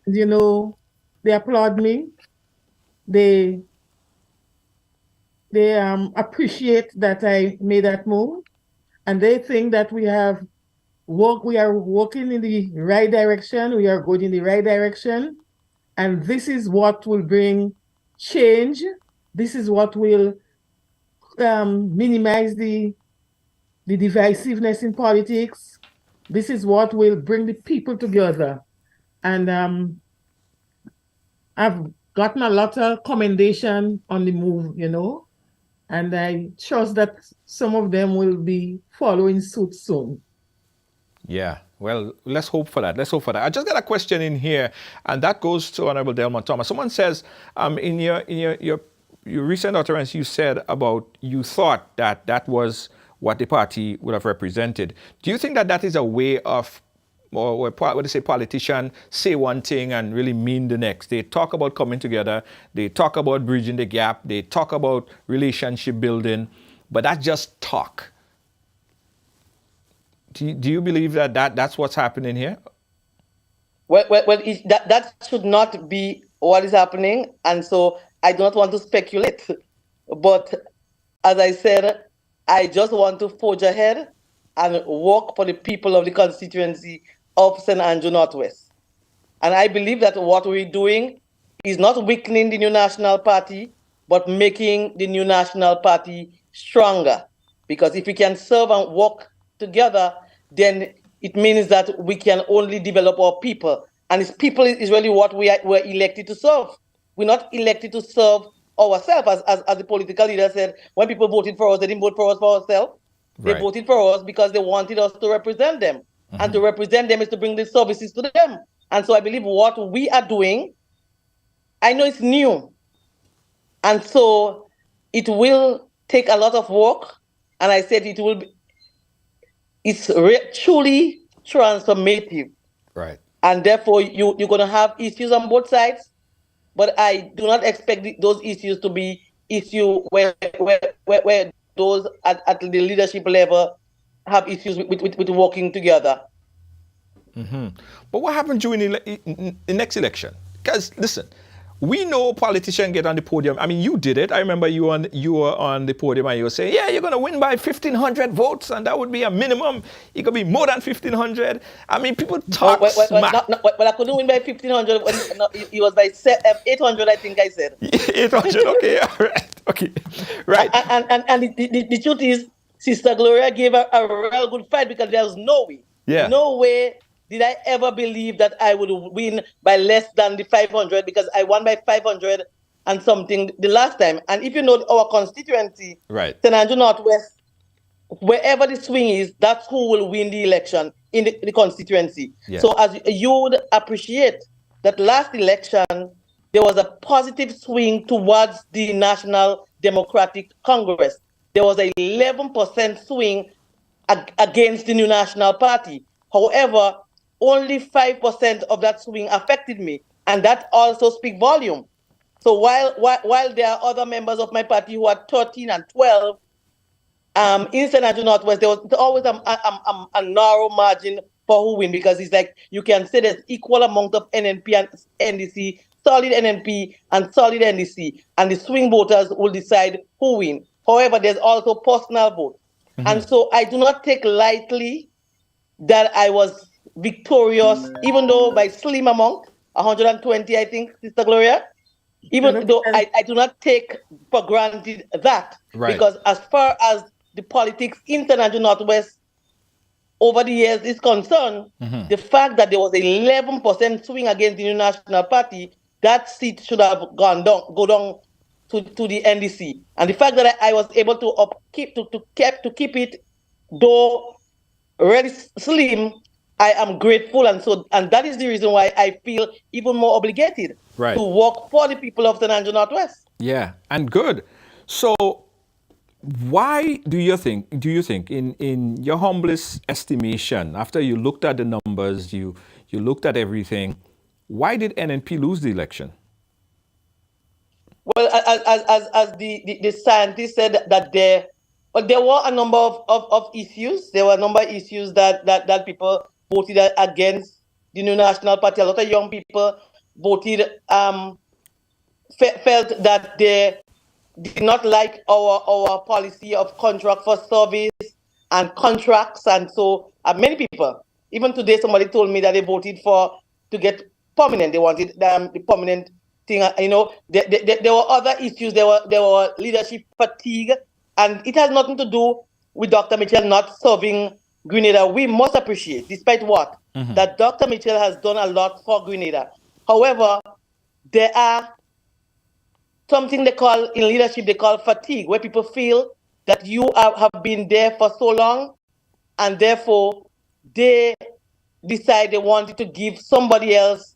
C: You know, they applaud me. They appreciate that I made that move. And they think that we are walking in the right direction. We are going in the right direction. And this is what will bring change. This is what will minimize the divisiveness in politics. This is what will bring the people together. And I've gotten a lot of commendation on the move, you know. And I trust that some of them will be following suit soon.
B: Yeah, well, let's hope for that. I just got a question in here, and that goes to Honorable Delma Thomas. Someone says, in your recent utterance, you said about you thought that was what the party would have represented. Do you think that is a way of, or what they say, politicians say one thing and really mean the next? They talk about coming together, they talk about bridging the gap, they talk about relationship building, but that's just talk. Do you believe that's what's happening here?
D: Well, that should not be what is happening, and so I do not want to speculate. But as I said, I just want to forge ahead and work for the people of the constituency of St. Andrew Northwest. And I believe that what we're doing is not weakening the new national party, but making the new national party stronger. Because if we can serve and work together, then it means that we can only develop our people. And it's people is really what we're elected to serve. We're not elected to serve ourselves, as the political leader said. When people voted for us, they didn't vote for us for ourselves. They voted for us because they wanted us to represent them. And to represent them is to bring the services to them. And so I believe what we are doing, I know it's new. And so it will take a lot of work. And I said it's truly transformative.
B: Right.
D: and therefore you're going to have issues on both sides. But I do not expect those issues to be issue where those at the leadership level have issues with working together.
B: But what happened during the next election? Because listen, we know politicians get on the podium. I mean, you did it. I remember you were on the podium and you were saying, yeah, you're going to win by 1,500 votes, and that would be a minimum. It could be more than 1,500. I mean, people talk smack.
D: Well, I couldn't win by 1,500. It was by 800, I think I said.
B: 800, okay, all right. Okay, right.
D: And the truth is, Sister Gloria gave a real good fight, because there was no way did I ever believe that I would win by less than the 500, because I won by 500 and something the last time. And if you know our constituency,
B: right,
D: St. Andrew Northwest, wherever the swing is, that's who will win the election in the constituency. Yeah. So as you would appreciate that last election, there was a positive swing towards the National Democratic Congress. There was an 11% swing against the New National Party. However, only 5% of that swing affected me, and that also speaks volume. So while there are other members of my party who are 13 and 12, in St. Andrew Northwest, there was always a narrow margin for who win, because it's like you can say there's equal amount of NNP and NDC, solid NNP and solid NDC, and the swing voters will decide who win. However, there's also personal vote. And so I do not take lightly that I was victorious, even though by slim amount, 120, I think, Sister Gloria. Even though I do not take for granted that, because as far as the politics in St. Andrew Northwest over the years is concerned, the fact that there was 11% swing against the New National Party, that seat should have go down to the NDC. And the fact that I was able to keep it, though really slim, I am grateful, and that is the reason why I feel even more obligated to work for the people of St. Andrew Northwest.
B: Yeah, and good. So why do you think, in your humblest estimation, after you looked at the numbers, you looked at everything, why did NNP lose the election?
D: Well, as the scientists said, that there were a number of issues. There were a number of issues that people voted against the New National Party. A lot of young people voted, felt that they did not like our policy of contract for service and contracts. And so many people, even today, somebody told me that they voted to get permanent. They wanted the permanent thing. You know, there were other issues. There were leadership fatigue, and it has nothing to do with Dr. Mitchell not serving Grenada. We must appreciate, despite what, that Dr. Mitchell has done a lot for Grenada. However, there are something they call in leadership, they call fatigue, where people feel that you have been there for so long, and therefore they decide they wanted to give somebody else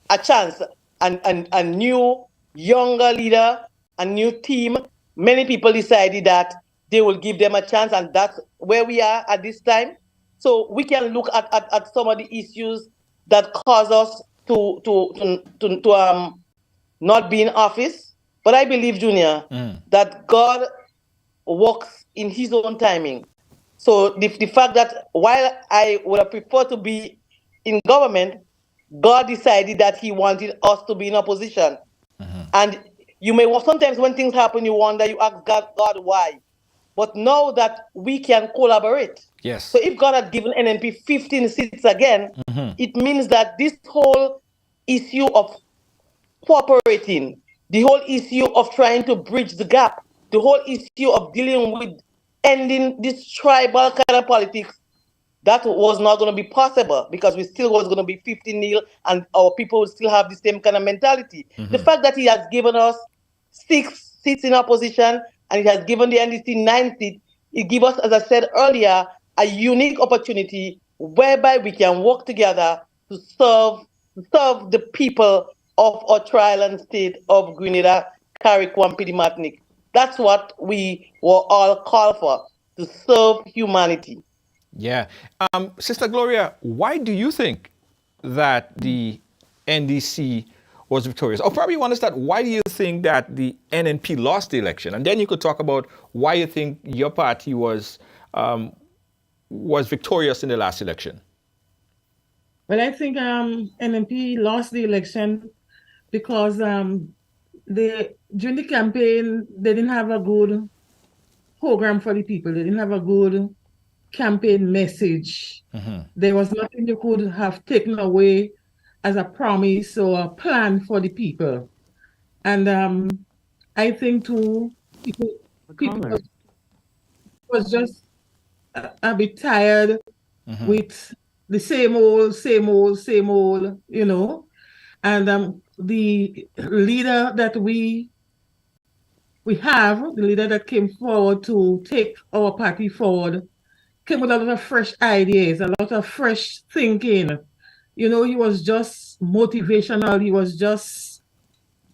D: a chance, and a new, younger leader, a new team. Many people decided that they will give them a chance, and that's where we are at this time. So we can look at some of the issues that cause us to not be in office. But I believe, Junior, that God works in his own timing. So the fact that while I would have preferred to be in government, God decided that he wanted us to be in opposition. And you may, sometimes when things happen, you wonder, you ask God why. But know that we can collaborate.
B: Yes.
D: So if God had given NNP 15 seats again, it means that this whole issue of cooperating, the whole issue of trying to bridge the gap, the whole issue of dealing with ending this tribal kind of politics, that was not going to be possible, because we still was going to be 15-0 and our people would still have the same kind of mentality. The fact that he has given us 6 seats in opposition and he has given the NDC 9 seats, it gives us, as I said earlier, a unique opportunity whereby we can work together to serve the people of our trial state of Grenada, Carriacou, and Martinique. That's what we were all called for, to serve humanity.
B: Yeah. Sister Gloria, why do you think that the NDC was victorious? Or probably you want to start, why do you think that the NNP lost the election? And then you could talk about why you think your party was victorious in the last election.
C: Well, I think NNP lost the election because during the campaign, they didn't have a good program for the people. They didn't have a good campaign message. There was nothing you could have taken away as a promise or a plan for the people. And I think too, people was just a bit tired with the same old, you know. And the leader that we have, the leader that came forward to take our party forward, came with a lot of fresh ideas, a lot of fresh thinking. You know, he was just motivational. He was just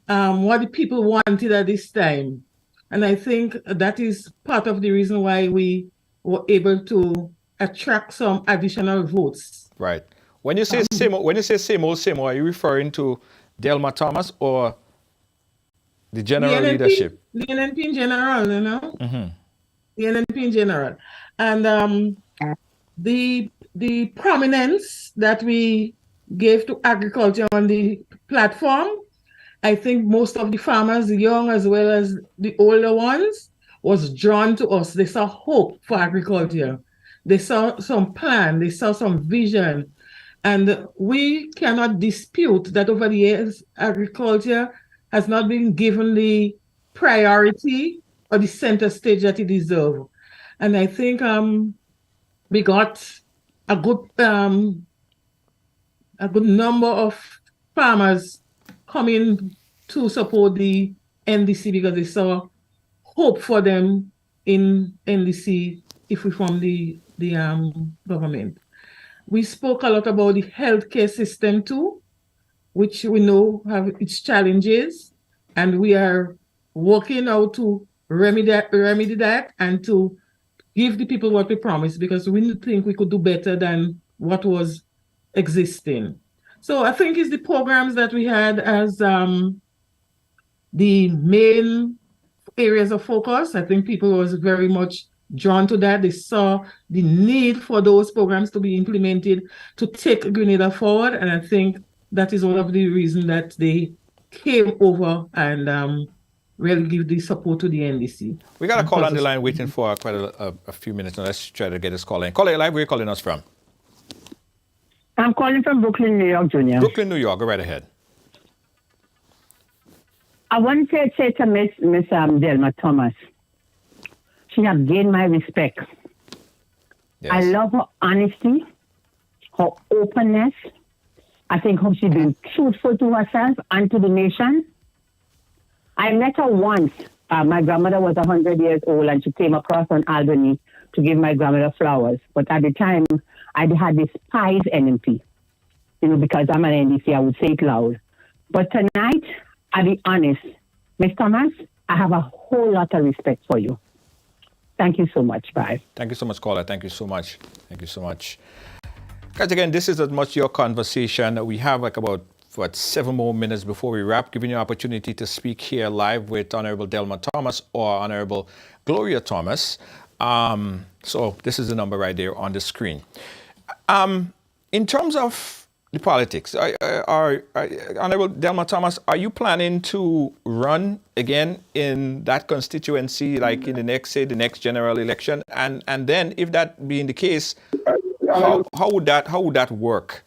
C: what the people wanted at this time. And I think that is part of the reason why we were able to attract some additional votes.
B: Right. When you say same old, are you referring to Delma Thomas or the general leadership?
C: The NNP in general, you know? The NNP in general. And the prominence that we gave to agriculture on the platform, I think most of the farmers, the young as well as the older ones, was drawn to us. They saw hope for agriculture. They saw some plan, they saw some vision. And we cannot dispute that over the years, agriculture has not been given the priority or the center stage that it deserves. And I think we got a good number of farmers coming to support the NDC because they saw hope for them in NDC if we form the government. We spoke a lot about the healthcare system too, which we know have its challenges, and we are working out to remedy that and to give the people what we promised, because we think we could do better than what was existing. So I think it's the programs that we had as the main areas of focus. I think people was very much drawn to that. They saw the need for those programs to be implemented to take Grenada forward. And I think that is one of the reasons that they came over and really give the support to the NDC.
B: We got a call on the line waiting for quite a few minutes. Now let's try to get this call in. Caller, live, where are you calling us from?
I: I'm calling from Brooklyn, New York, Junior.
B: Brooklyn, New York. Go right ahead.
I: I want to say to Miss Delma Thomas, she has gained my respect.
B: Yes.
I: I love her honesty, her openness. I think how she's been truthful to herself and to the nation. I met her once. My grandmother was 100 years old and she came across on Albany to give my grandmother flowers. But at the time, I had despised NNP, you know, because I'm an NDC, I would say it loud. But tonight, I'll be honest, Miss Thomas, I have a whole lot of respect for you. Thank you so much. Bye.
B: Thank you so much, caller. Thank you so much. Thank you so much. Guys, again, this is as much your conversation. We have like about 7 more minutes before we wrap, giving you an opportunity to speak here live with Honorable Delma Thomas or Honorable Gloria Thomas. So this is the number right there on the screen. In terms of the politics, Honorable Delma Thomas, are you planning to run again in that constituency, like in the next general election? And then, if that being the case, how would that work?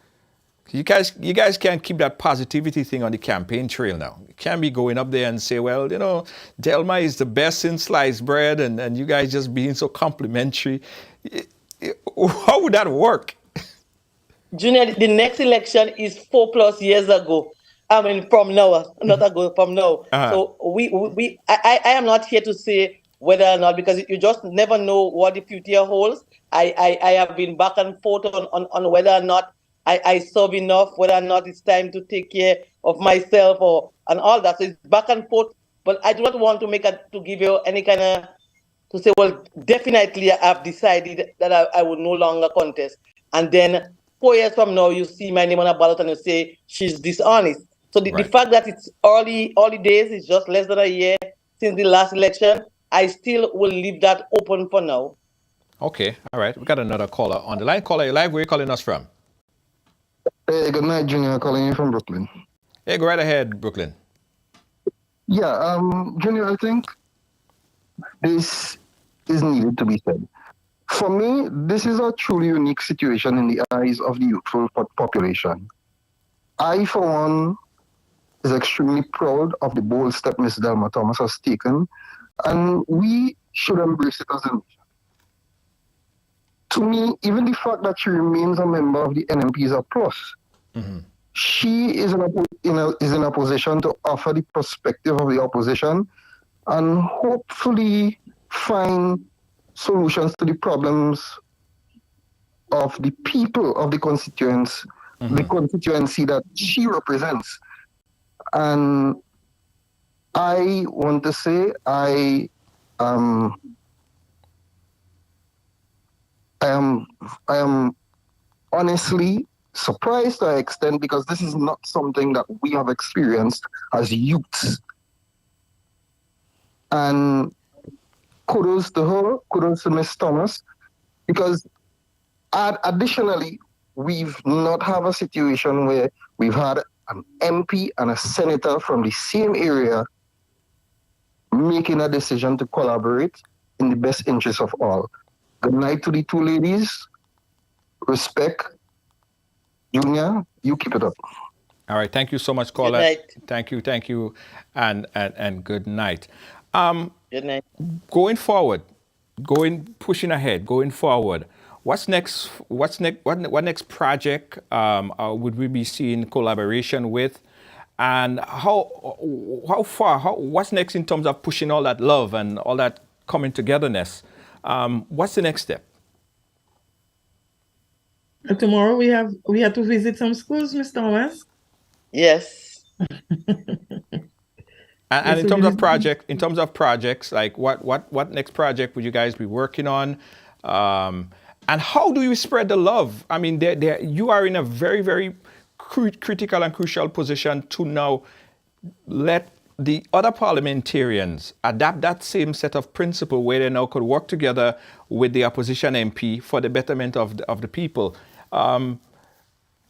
B: You guys can't keep that positivity thing on the campaign trail now. You can't be going up there and say, well, you know, Delma is the best in sliced bread, and you guys just being so complimentary. How would that work?
D: Junior, the next election is 4+ years ago. I mean, from now, not ago, from now. So I am not here to say whether or not, because you just never know what the future holds. I have been back and forth on whether or not I serve enough, whether or not it's time to take care of myself and all that. So it's back and forth. But I do not want to give you any kind of, to say, well, definitely I've decided that I would no longer contest. And then 4 years from now, you see my name on a ballot and you say she's dishonest. So the fact that it's early days, it's just less than a year since the last election, I still will leave that open for now.
B: Okay, all right. We got another caller on the line. Caller, you live. Where are you calling us from?
J: Hey, good night, Junior. Calling you from Brooklyn.
B: Hey, go right ahead, Brooklyn.
J: Yeah, Junior, I think this is needed to be said. For me, this is a truly unique situation in the eyes of the youthful population. I, for one, is extremely proud of the bold step Ms. Delma Thomas has taken, and we should embrace it as a nation. To me, even the fact that she remains a member of the NMP is a plus. Mm-hmm. She is in a position to offer the perspective of the opposition and hopefully find solutions to the problems of the people of the constituents, the constituency that she represents. And I want to say I am honestly surprised to an extent, because this is not something that we have experienced as youths. And kudos to her, kudos to Ms. Thomas, because additionally, we've not have a situation where we've had an MP and a senator from the same area making a decision to collaborate in the best interest of all. Good night to the two ladies. Respect. Junior, you keep it up.
B: All right. Thank you so much, caller.
D: Good night.
B: Thank you, and good night.
D: Good night.
B: Pushing ahead, going forward. What's next? What next project would we be seeing collaboration with, and what's next in terms of pushing all that love and all that coming togetherness? What's the next step?
C: Tomorrow we have to visit some schools, Ms. Thomas.
D: Yes.
B: And in terms of projects, like what next project would you guys be working on? And how do you spread the love? I mean, you are in a very, very critical and crucial position to now let the other parliamentarians adapt that same set of principle where they now could work together with the opposition MP for the betterment of the people.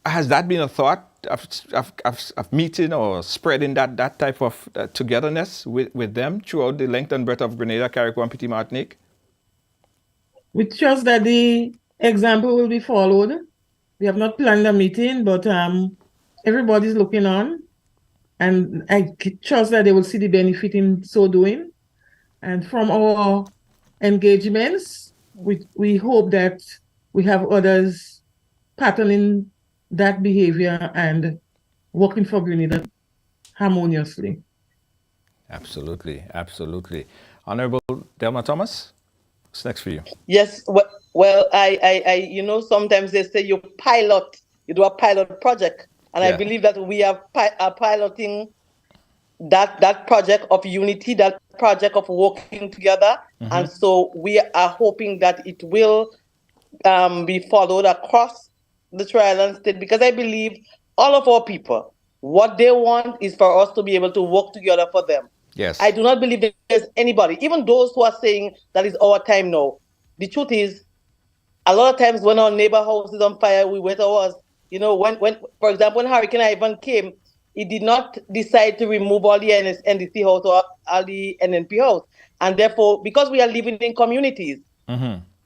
B: Has that been a thought of meeting or spreading that type of togetherness with them throughout the length and breadth of Grenada, Carriacou, and Petit Martinique?
C: We trust that the example will be followed. We have not planned a meeting, but everybody's looking on. And I trust that they will see the benefit in so doing. And from our engagements, we hope that we have others patterning that behavior and working for Grenada harmoniously.
B: Absolutely, absolutely. Hon.Delma Thomas, what's next for you?
D: Yes, well, I sometimes they say you do a pilot project. And I believe that we are piloting that project of unity, that project of working together. Mm-hmm. And so we are hoping that it will be followed across the Tri-Island state, because I believe all of our people, what they want is for us to be able to work together for them.
B: Yes.
D: I do not believe there's anybody, even those who are saying that is our time now. The truth is, a lot of times when our neighbor house is on fire, we wait hours. When for example, when Hurricane Ivan came, he did not decide to remove all the NDC house or all the NNP house. And therefore, because we are living in communities,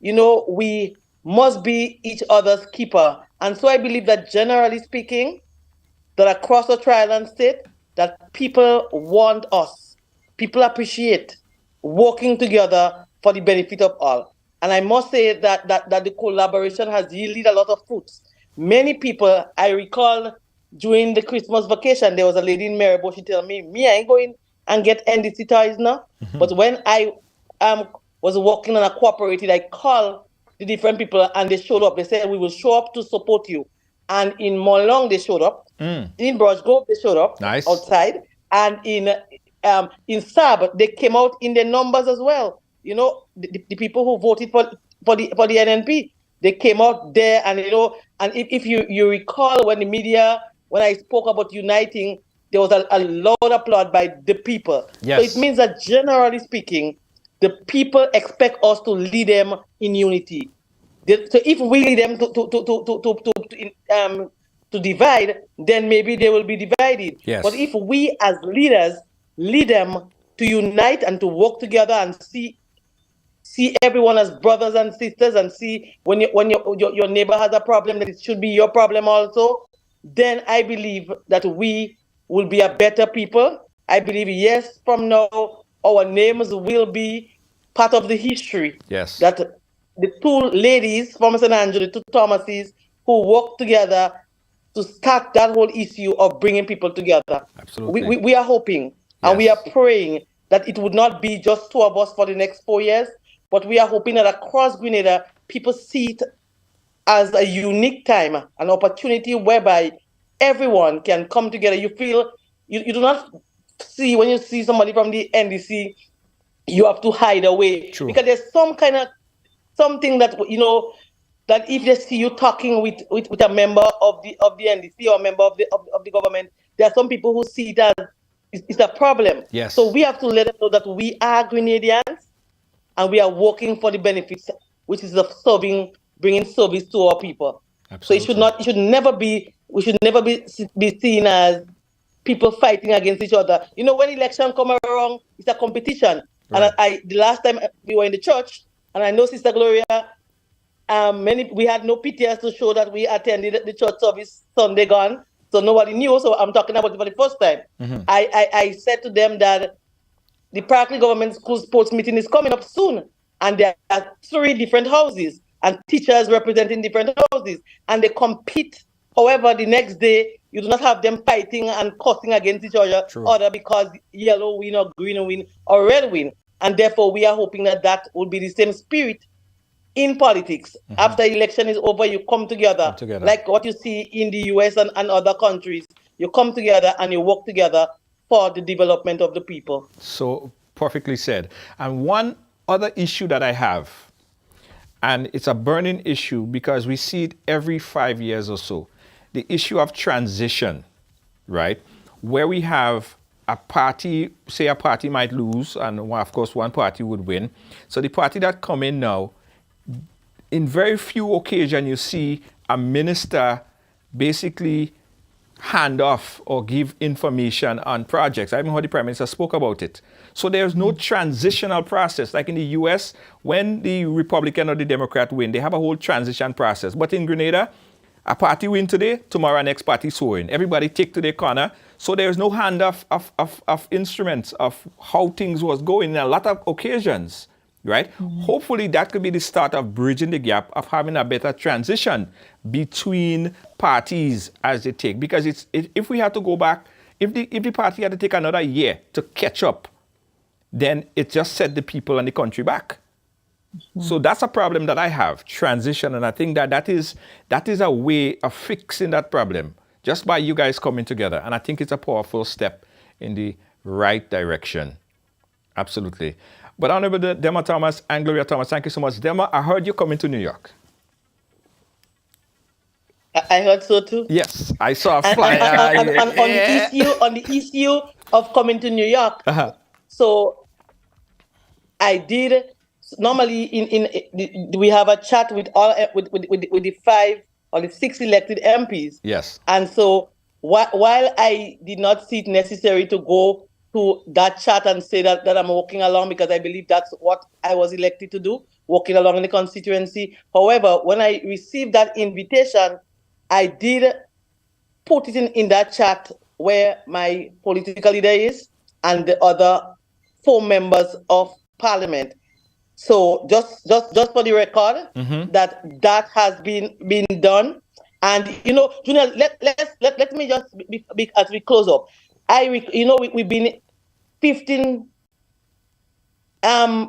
D: we must be each other's keeper. And so I believe that generally speaking, that across the Tri-Island state, that people want us. People appreciate working together for the benefit of all. And I must say that the collaboration has yielded a lot of fruits. Many people, I recall during the Christmas vacation, there was a lady in Maribor, she told me, I ain't going and get NDC ties now. Mm-hmm. But when I was working on a cooperative, I called the different people and they showed up. They said, we will show up to support you. And in Molong, they showed up. In Brush Grove, they showed up outside. And in Sab, they came out in their numbers as well. The people who voted for the NNP. they came out there, and and if you recall when I spoke about uniting, there was a loud applaud by the people.
B: Yes.
D: So it means that generally speaking, the people expect us to lead them in unity. So if we lead them to divide, then maybe they will be divided.
B: Yes.
D: But if we as leaders lead them to unite and to work together and see everyone as brothers and sisters, and see when your neighbor has a problem, that it should be your problem also, then I believe that we will be a better people. I believe, yes, from now, our names will be part of the history.
B: Yes.
D: That the two ladies from St. Andrew, the two Thomases, who worked together to start that whole issue of bringing people together.
B: Absolutely.
D: We are hoping, and we are praying that it would not be just two of us for the next 4 years, but we are hoping that across Grenada, people see it as a unique time, an opportunity whereby everyone can come together. You feel, you do not see, when you see somebody from the NDC, you have to hide away.
B: True.
D: Because there's some kind of something that, that if they see you talking with a member of the NDC or a member of the government, there are some people who see it as it's a problem.
B: Yes.
D: So we have to let them know that we are Grenadians and we are working for the benefits, which is of bringing service to our people.
B: Absolutely.
D: So we should never be seen as people fighting against each other. When election come around, it's a competition.
B: Right.
D: And the last time we were in the church, and I know Sister Gloria, we had no pictures to show that we attended the church service Sunday gone, so nobody knew. So I'm talking about it for the first time.
B: Mm-hmm.
D: I said to them that the Parkley Government School Sports Meeting is coming up soon, and there are 3 different houses and teachers representing different houses, and they compete. However, the next day, you do not have them fighting and cussing against each other because yellow win or green win or red win. And therefore, we are hoping that will be the same spirit in politics. Mm-hmm. After election is over, you come together, like what you see in the US and other countries. You come together and you work together for the development of the people.
B: So perfectly said. And one other issue that I have, and it's a burning issue because we see it every 5 years or so, the issue of transition, right? Where we have a party, say a party might lose, and of course one party would win. So the party that come in now, in very few occasions you see a minister basically hand off or give information on projects. I haven't heard the Prime Minister spoke about it. So there's no transitional process. Like in the US, when the Republican or the Democrat win, they have a whole transition process. But in Grenada, a party win today, tomorrow next party swearing. Everybody take to their corner. So there's no handoff of instruments of how things was going in a lot of occasions, right? Mm-hmm. Hopefully that could be the start of bridging the gap of having a better transition between parties as they take. Because if we have to go back, if the party had to take another year to catch up, then it just set the people and the country back. Mm-hmm. So that's a problem that I have, transition, and I think that is a way of fixing that problem just by you guys coming together. And I think it's a powerful step in the right direction. Absolutely. But Hon.Delma Thomas and Gloria Thomas, thank you so much. Delma, I heard you coming to New York.
D: I heard so too.
B: Yes, I saw a flyer.
D: On the issue of coming to New York, so I did. Normally, we have a chat with the 5 or the 6 elected MPs.
B: Yes.
D: And so while I did not see it necessary to go to that chat and say that I'm walking along, because I believe that's what I was elected to do, walking along in the constituency. However, when I received that invitation, I did put it in that chat where my political leader is and the other 4 members of parliament. So just for the record, mm-hmm. that has been done. And Junior, let me just be as we close up. We've been 15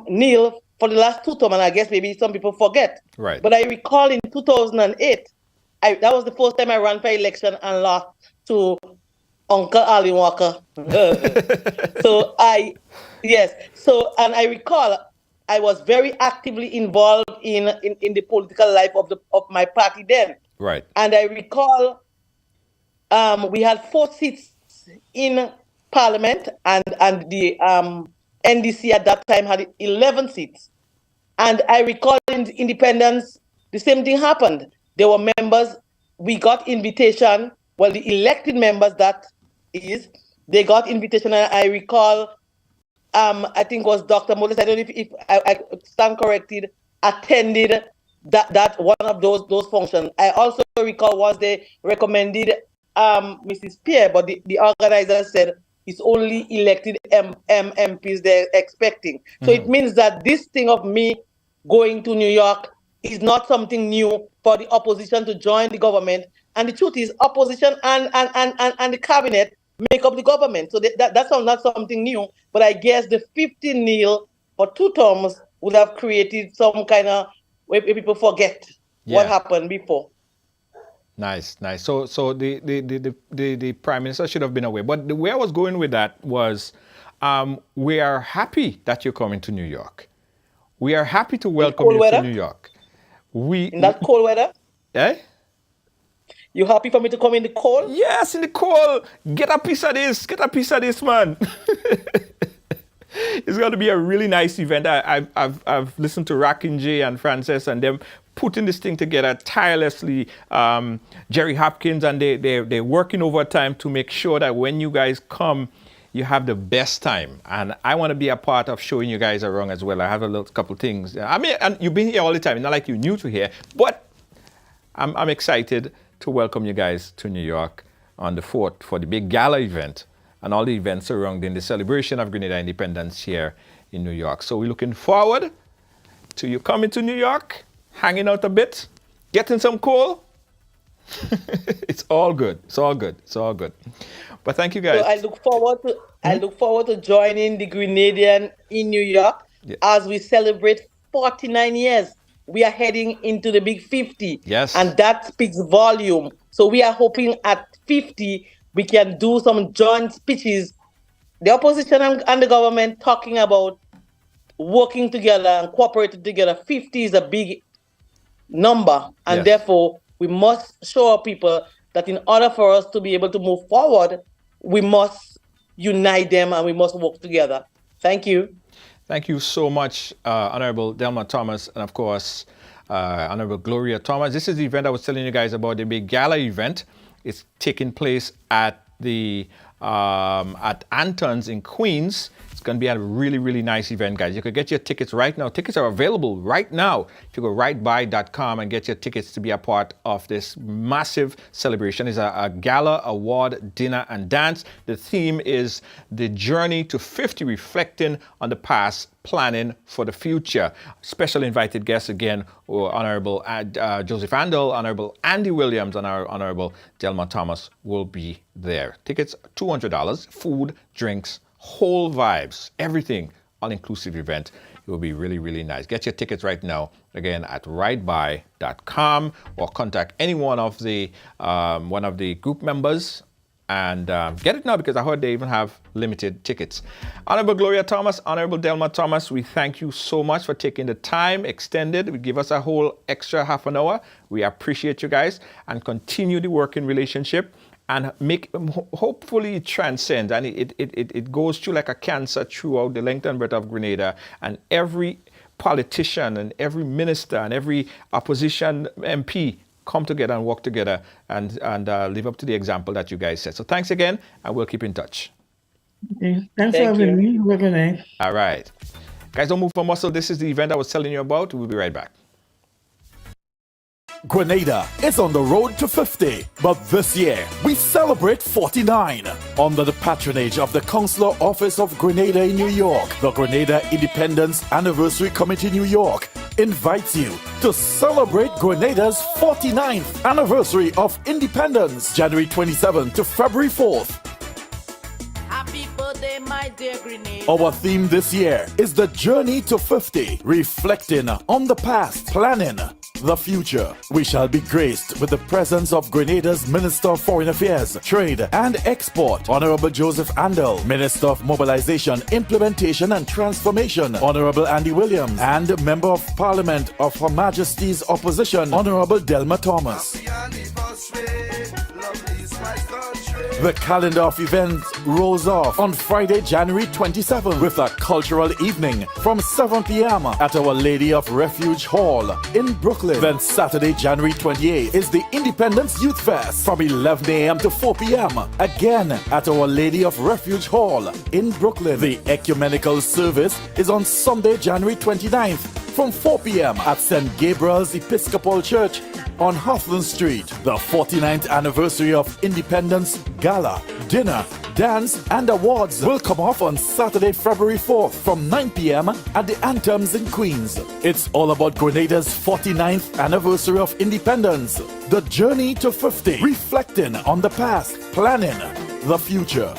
D: nil for the last 2 terms, and I guess maybe some people forget.
B: Right.
D: But I recall in 2008, that was the first time I ran for election and lost to Uncle Ali Walker. And I recall I was very actively involved in the political life of my party then.
B: Right.
D: And I recall we had 4 seats in Parliament, and the NDC at that time had 11 seats. And I recall in independence, the same thing happened. There were members, we got invitation, well, the elected members, that is, they got invitation. And I recall, I think it was Dr. Moses, I don't know if I stand corrected, attended that one of those functions. I also recall once they recommended Mrs. Pierre, but the organizer said it's only elected MPs they're expecting. So it means that this thing of me going to New York is not something new for the opposition to join the government. And the truth is, opposition and the cabinet make up the government. So that's not something new. But I guess the 50-0 for 2 terms would have created some kind of where people forget what happened before.
B: Nice. So the Prime Minister should have been aware. But the way I was going with that was, we are happy that you're coming to New York. We are happy to welcome you to New York.
D: In that cold weather?
B: Eh?
D: You happy for me to come in the cold?
B: Yes, in the cold. Get a piece of this. Get a piece of this, man. It's going to be a really nice event. I've listened to Rackin' J and Frances and them putting this thing together tirelessly. Jerry Hopkins, and they're working overtime to make sure that when you guys come, you have the best time. And I want to be a part of showing you guys around as well. I have a little couple things. I mean, and you've been here all the time. It's not like you're new to here, but I'm excited to welcome you guys to New York on the 4th for the big gala event and all the events surrounding the celebration of Grenada independence here in New York. So we're looking forward to you coming to New York, hanging out a bit, getting some coal. It's all good. It's all good. It's all good. But thank you guys.
D: So I look forward to joining the Grenadian in New York as we celebrate 49 years. We are heading into the big 50.
B: Yes.
D: And that speaks volume. So we are hoping at 50 we can do some joint speeches. The opposition and the government talking about working together and cooperating together. 50 is a big number. And therefore, we must show our people that in order for us to be able to move forward, we must unite them and we must work together. Thank you.
B: Thank you so much, Hon.Delma Thomas, and of course, Hon. Gloria Thomas. This is the event I was telling you guys about, the big gala event. It's taking place at the at Anton's in Queens. It's going to be a really, really nice event, guys. You can get your tickets right now. Tickets are available right now. If you go rightbuy.com and get your tickets to be a part of this massive celebration. It's a gala, award, dinner, and dance. The theme is the journey to 50, reflecting on the past, planning for the future. Special invited guests again, Honorable Joseph Andel, Honorable Andy Williams, and our Honorable Delma Thomas will be there. Tickets $200, food, drinks, whole vibes, everything, all-inclusive event. It will be really, really nice. Get your tickets right now, again, at rightbuy.com, or contact any one of the group members and get it now, because I heard they even have limited tickets. Honorable Gloria Thomas, Honorable Delma Thomas, we thank you so much for taking the time extended. We give us a whole extra half an hour. We appreciate you guys, and continue the working relationship and hopefully it transcends, and it goes through like a cancer throughout the length and breadth of Grenada, and every politician and every minister and every opposition MP come together and work together and live up to the example that you guys set. So thanks again, and we'll keep in touch.
C: Okay. Thanks for having me. Have a good night.
B: All right. Guys, don't move from muscle. This is the event I was telling you about. We'll be right back.
K: Grenada is on the road to 50, but this year we celebrate 49. Under the patronage of the Consular Office of Grenada in New York, the Grenada Independence Anniversary Committee New York invites you to celebrate Grenada's 49th anniversary of independence, January 27th to February 4th.
L: Happy birthday, my dear Grenada.
K: Our theme this year is the journey to 50, reflecting on the past, planning the future. We shall be graced with the presence of Grenada's Minister of Foreign Affairs, Trade and Export, Honorable Joseph Andel, Minister of Mobilization, Implementation and Transformation, Honorable Andy Williams, and Member of Parliament of Her Majesty's Opposition, Honorable Delma Thomas. The calendar of events rolls off on Friday, January 27th with a cultural evening from 7 p.m. at Our Lady of Refuge Hall in Brooklyn. Then Saturday, January 28th is the Independence Youth Fest from 11 a.m. to 4 p.m. again at Our Lady of Refuge Hall in Brooklyn. The ecumenical service is on Sunday, January 29th from 4 p.m. at St. Gabriel's Episcopal Church on Hawthorne Street. The 49th anniversary of Independence Gala, dinner, dance, and awards will come off on Saturday, February 4th from 9 p.m. at the Anthems in Queens. It's all about Grenada's 49th anniversary of independence. The journey to 50, reflecting on the past, planning the future.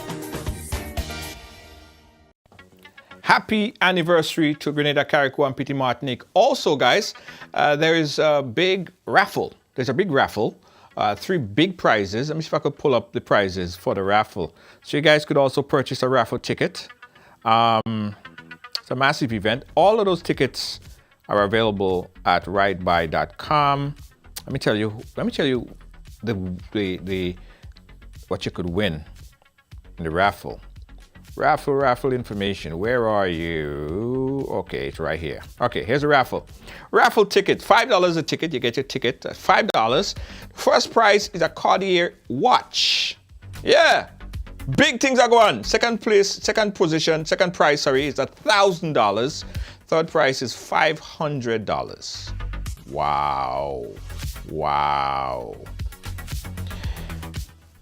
B: Happy anniversary to Grenada, Carriacou, and Petit Martinique. Also, guys, there is a big raffle. There's a big raffle. 3 big prizes. Let me see if I could pull up the prizes for the raffle. So you guys could also purchase a raffle ticket. It's a massive event. All of those tickets are available at rideby.com. Let me tell you the what you could win in the raffle. Raffle information. Where are you? Okay, it's right here. Okay, here's a raffle. Raffle ticket, $5 a ticket. You get your ticket at $5. First prize is a Cartier watch. Yeah, big things are going on. Second prize, is $1,000. Third prize is $500. Wow.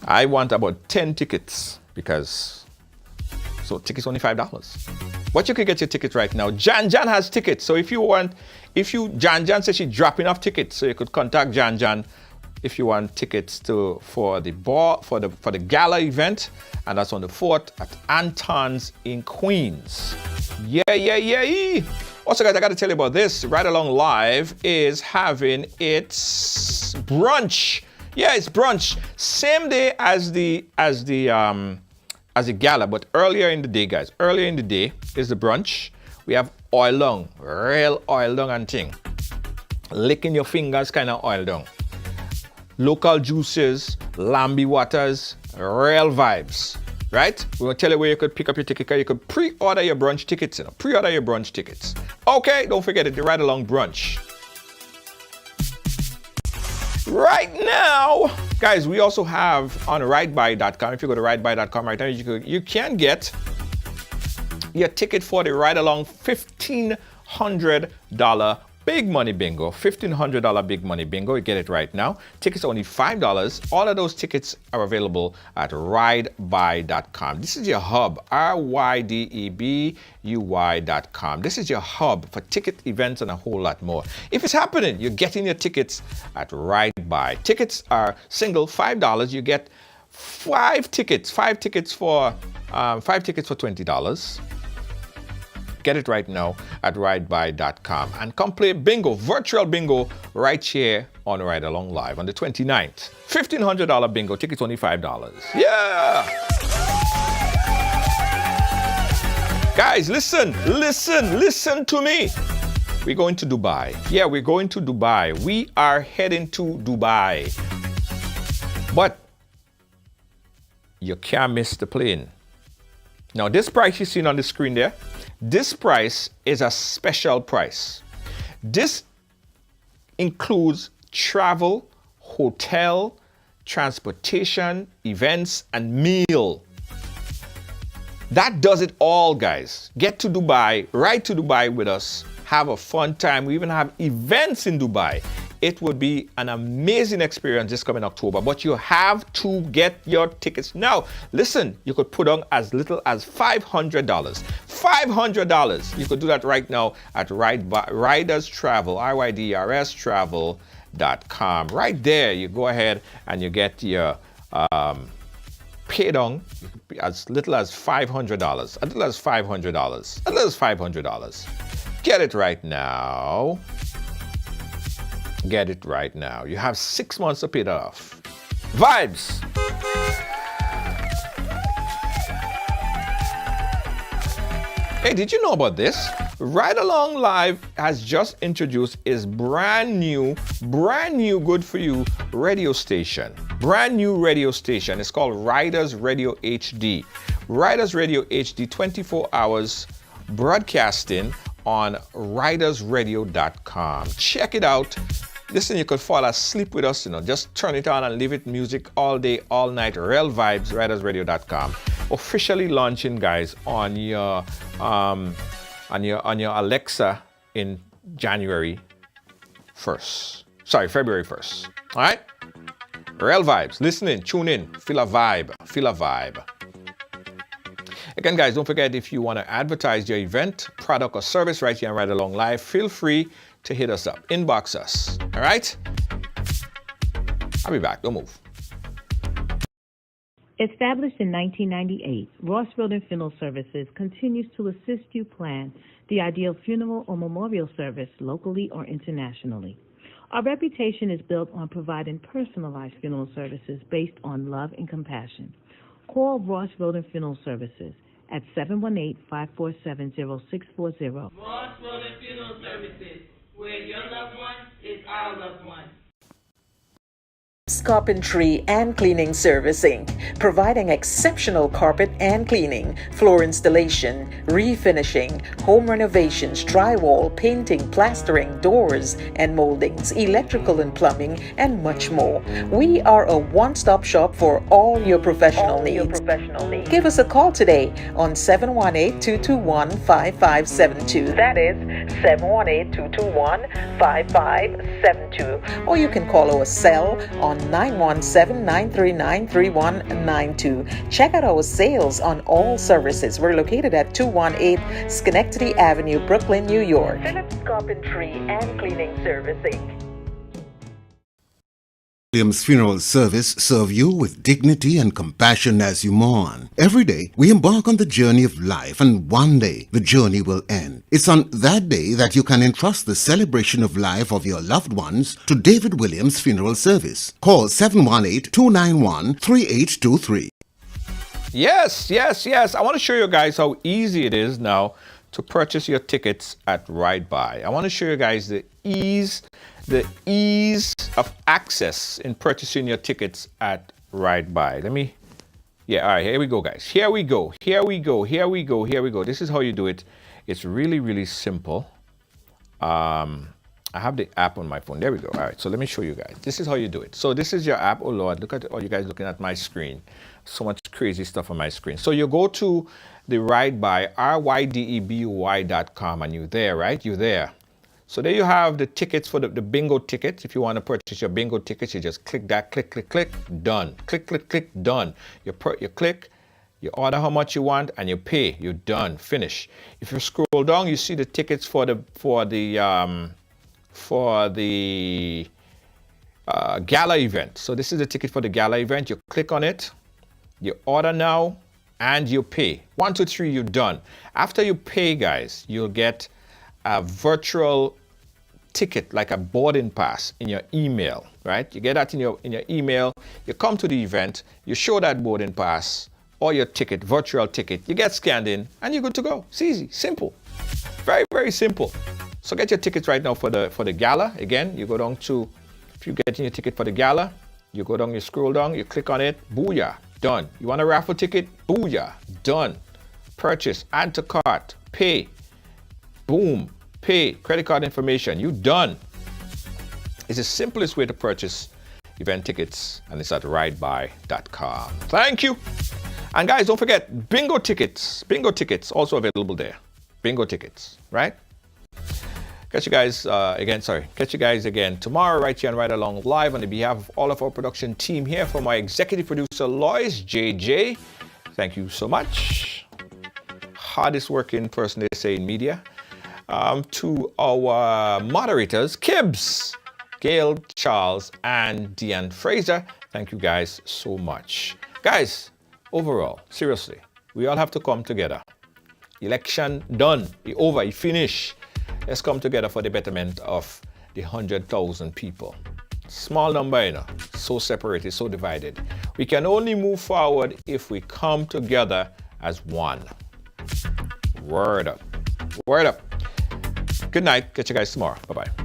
B: I want about 10 tickets because so tickets only $5. But you can get your ticket right now. Jan has tickets. So Jan says she's dropping off tickets. So you could contact Jan if you want tickets for the gala event, and that's on the 4th at Anton's in Queens. Yeah. Also, guys, I got to tell you about this. Ride Along Live is having its brunch. Yeah, it's brunch. Same day as the gala, but earlier in the day, guys. Earlier in the day is the brunch. We have oil down, real oil down and thing. Licking your fingers kind of oil down. Local juices, lambi waters, real vibes, right? We're gonna tell you where you could pick up your ticket. You could pre-order your brunch tickets. Pre-order your brunch tickets. Okay, don't forget it. The Ride Along brunch. Right now, guys, we also have on rideby.com. If you go to rideby.com right now, you can get your ticket for the Ride Along $1,500 Big Money Bingo. $1,500 Big Money Bingo. You get it right now. Tickets are only $5. All of those tickets are available at rideby.com. This is your hub, RYDEBUY.com. This is your hub for ticket events and a whole lot more. If it's happening, you're getting your tickets at Rideby. Tickets are single $5. You get 5 tickets. 5 tickets for $20. Get it right now at rideby.com and come play bingo, virtual bingo, right here on Ride Along Live on the 29th. $1,500 bingo, tickets only $5. Yeah! Guys, listen to me. We're going to Dubai. Yeah, we're going to Dubai. We are heading to Dubai. But you can't miss the plane. Now, this price you're seeing on the screen there, this price is a special price. This includes travel, hotel, transportation, events, and meal. That does it all, guys. Get to Dubai, ride to Dubai with us, have a fun time. We even have events in Dubai. It would be an amazing experience this coming October, but you have to get your tickets now. Listen, you could put on as little as $500. $500. You could do that right now at Ryders Travel, Ryders Travel.com. Right there, you go ahead and you get your paid on as little as $500. A little as $500. A little as $500. Get it right now. Get it right now. You have 6 months to pay that off. Vibes! Hey, did you know about this? Ride Along Live has just introduced its brand new good for you radio station. Brand new radio station. It's called Ryders Radio HD. Ryders Radio HD, 24 hours broadcasting on rydersradio.com. Check it out. Listen, you could fall asleep with us, just turn it on and leave it music all day, all night. Real vibes, rydersradio.com. Officially launching, guys, on your Alexa in February 1st. All right? Real vibes. Listen in, tune in, feel a vibe. Again, guys, don't forget, if you want to advertise your event, product, or service right here on Ride Along Live, feel free to hit us up, inbox us. All right? I'll be back. Don't move.
M: Established in 1998, Ross Road Funeral Services continues to assist you plan the ideal funeral or memorial service locally or internationally. Our reputation is built on providing personalized funeral services based on love and compassion. Call Ross Road Funeral Services at 718-547-0640.
L: Ross Road Funeral Services, where your loved one is our loved one.
A: Carpentry and cleaning servicing, providing exceptional carpet and cleaning, floor installation, refinishing, home renovations, drywall, painting, plastering, doors and moldings, electrical and plumbing, and much more. We are a one-stop shop for all your professional needs. Give us a call today on 718-221-5572. That is 718-221-5572. Or you can call our cell on 917-939-3192. Check out our sales on all services. We're located at 218 Schenectady Avenue, Brooklyn, New York. Phillips Carpentry and Cleaning Servicing.
N: Williams Funeral Service serve you with dignity and compassion as you mourn. Every day, we embark on the journey of life, and one day, the journey will end. It's on that day that you can entrust the celebration of life of your loved ones to David Williams Funeral Service. Call 718-291-3823.
B: Yes. I want to show you guys how easy it is now to purchase your tickets at Ride By. I want to show you guys the ease of access in purchasing your tickets at Ride By. All right, here we go, guys. Here we go. This is how you do it. It's really, really simple. I have the app on my phone. There we go. All right, so let me show you guys. This is how you do it. So this is your app. Oh, Lord, look at all you guys looking at my screen. So much crazy stuff on my screen. So you go to the Ride By, rydebuy.com, and you're there, right? You're there. So there you have the tickets for the bingo tickets. If you want to purchase your bingo tickets, you just click that, click, done. Click, done. You click, you order how much you want, and you pay. You're done, finish. If you scroll down, you see the tickets for the gala event. So this is the ticket for the gala event. You click on it, you order now, and you pay. 1, 2, 3, you're done. After you pay, guys, you'll get a virtual ticket, like a boarding pass, in your email, right? You get that in your email. You come to the event, you show that boarding pass or your ticket, virtual ticket. You get scanned in, and you're good to go. It's easy, simple, very, very simple. So get your tickets right now for the gala. Again, you go down to, if you're getting your ticket for the gala, you go down, you scroll down, you click on it, booyah, done. You want a raffle ticket? Booyah, done. Purchase, add to cart, pay, boom, pay, credit card information, you done. It's the simplest way to purchase event tickets, and it's at ridebuy.com. Thank you. And guys, don't forget, bingo tickets also available there. Bingo tickets, right? Catch you guys again tomorrow right here on Ride Along Live. On the behalf of all of our production team here, from my executive producer Lois JJ, thank you so much. Hardest working person, they say, in media. To our moderators, Kibbs, Gail, Charles, and Deanne Fraser, thank you guys so much. Guys, overall, seriously, we all have to come together. Election done, it over, it finish. Let's come together for the betterment of the 100,000 people. Small number, you know, so separated, so divided. We can only move forward if we come together as one. Word up. Word up. Good night. Catch you guys tomorrow. Bye-bye.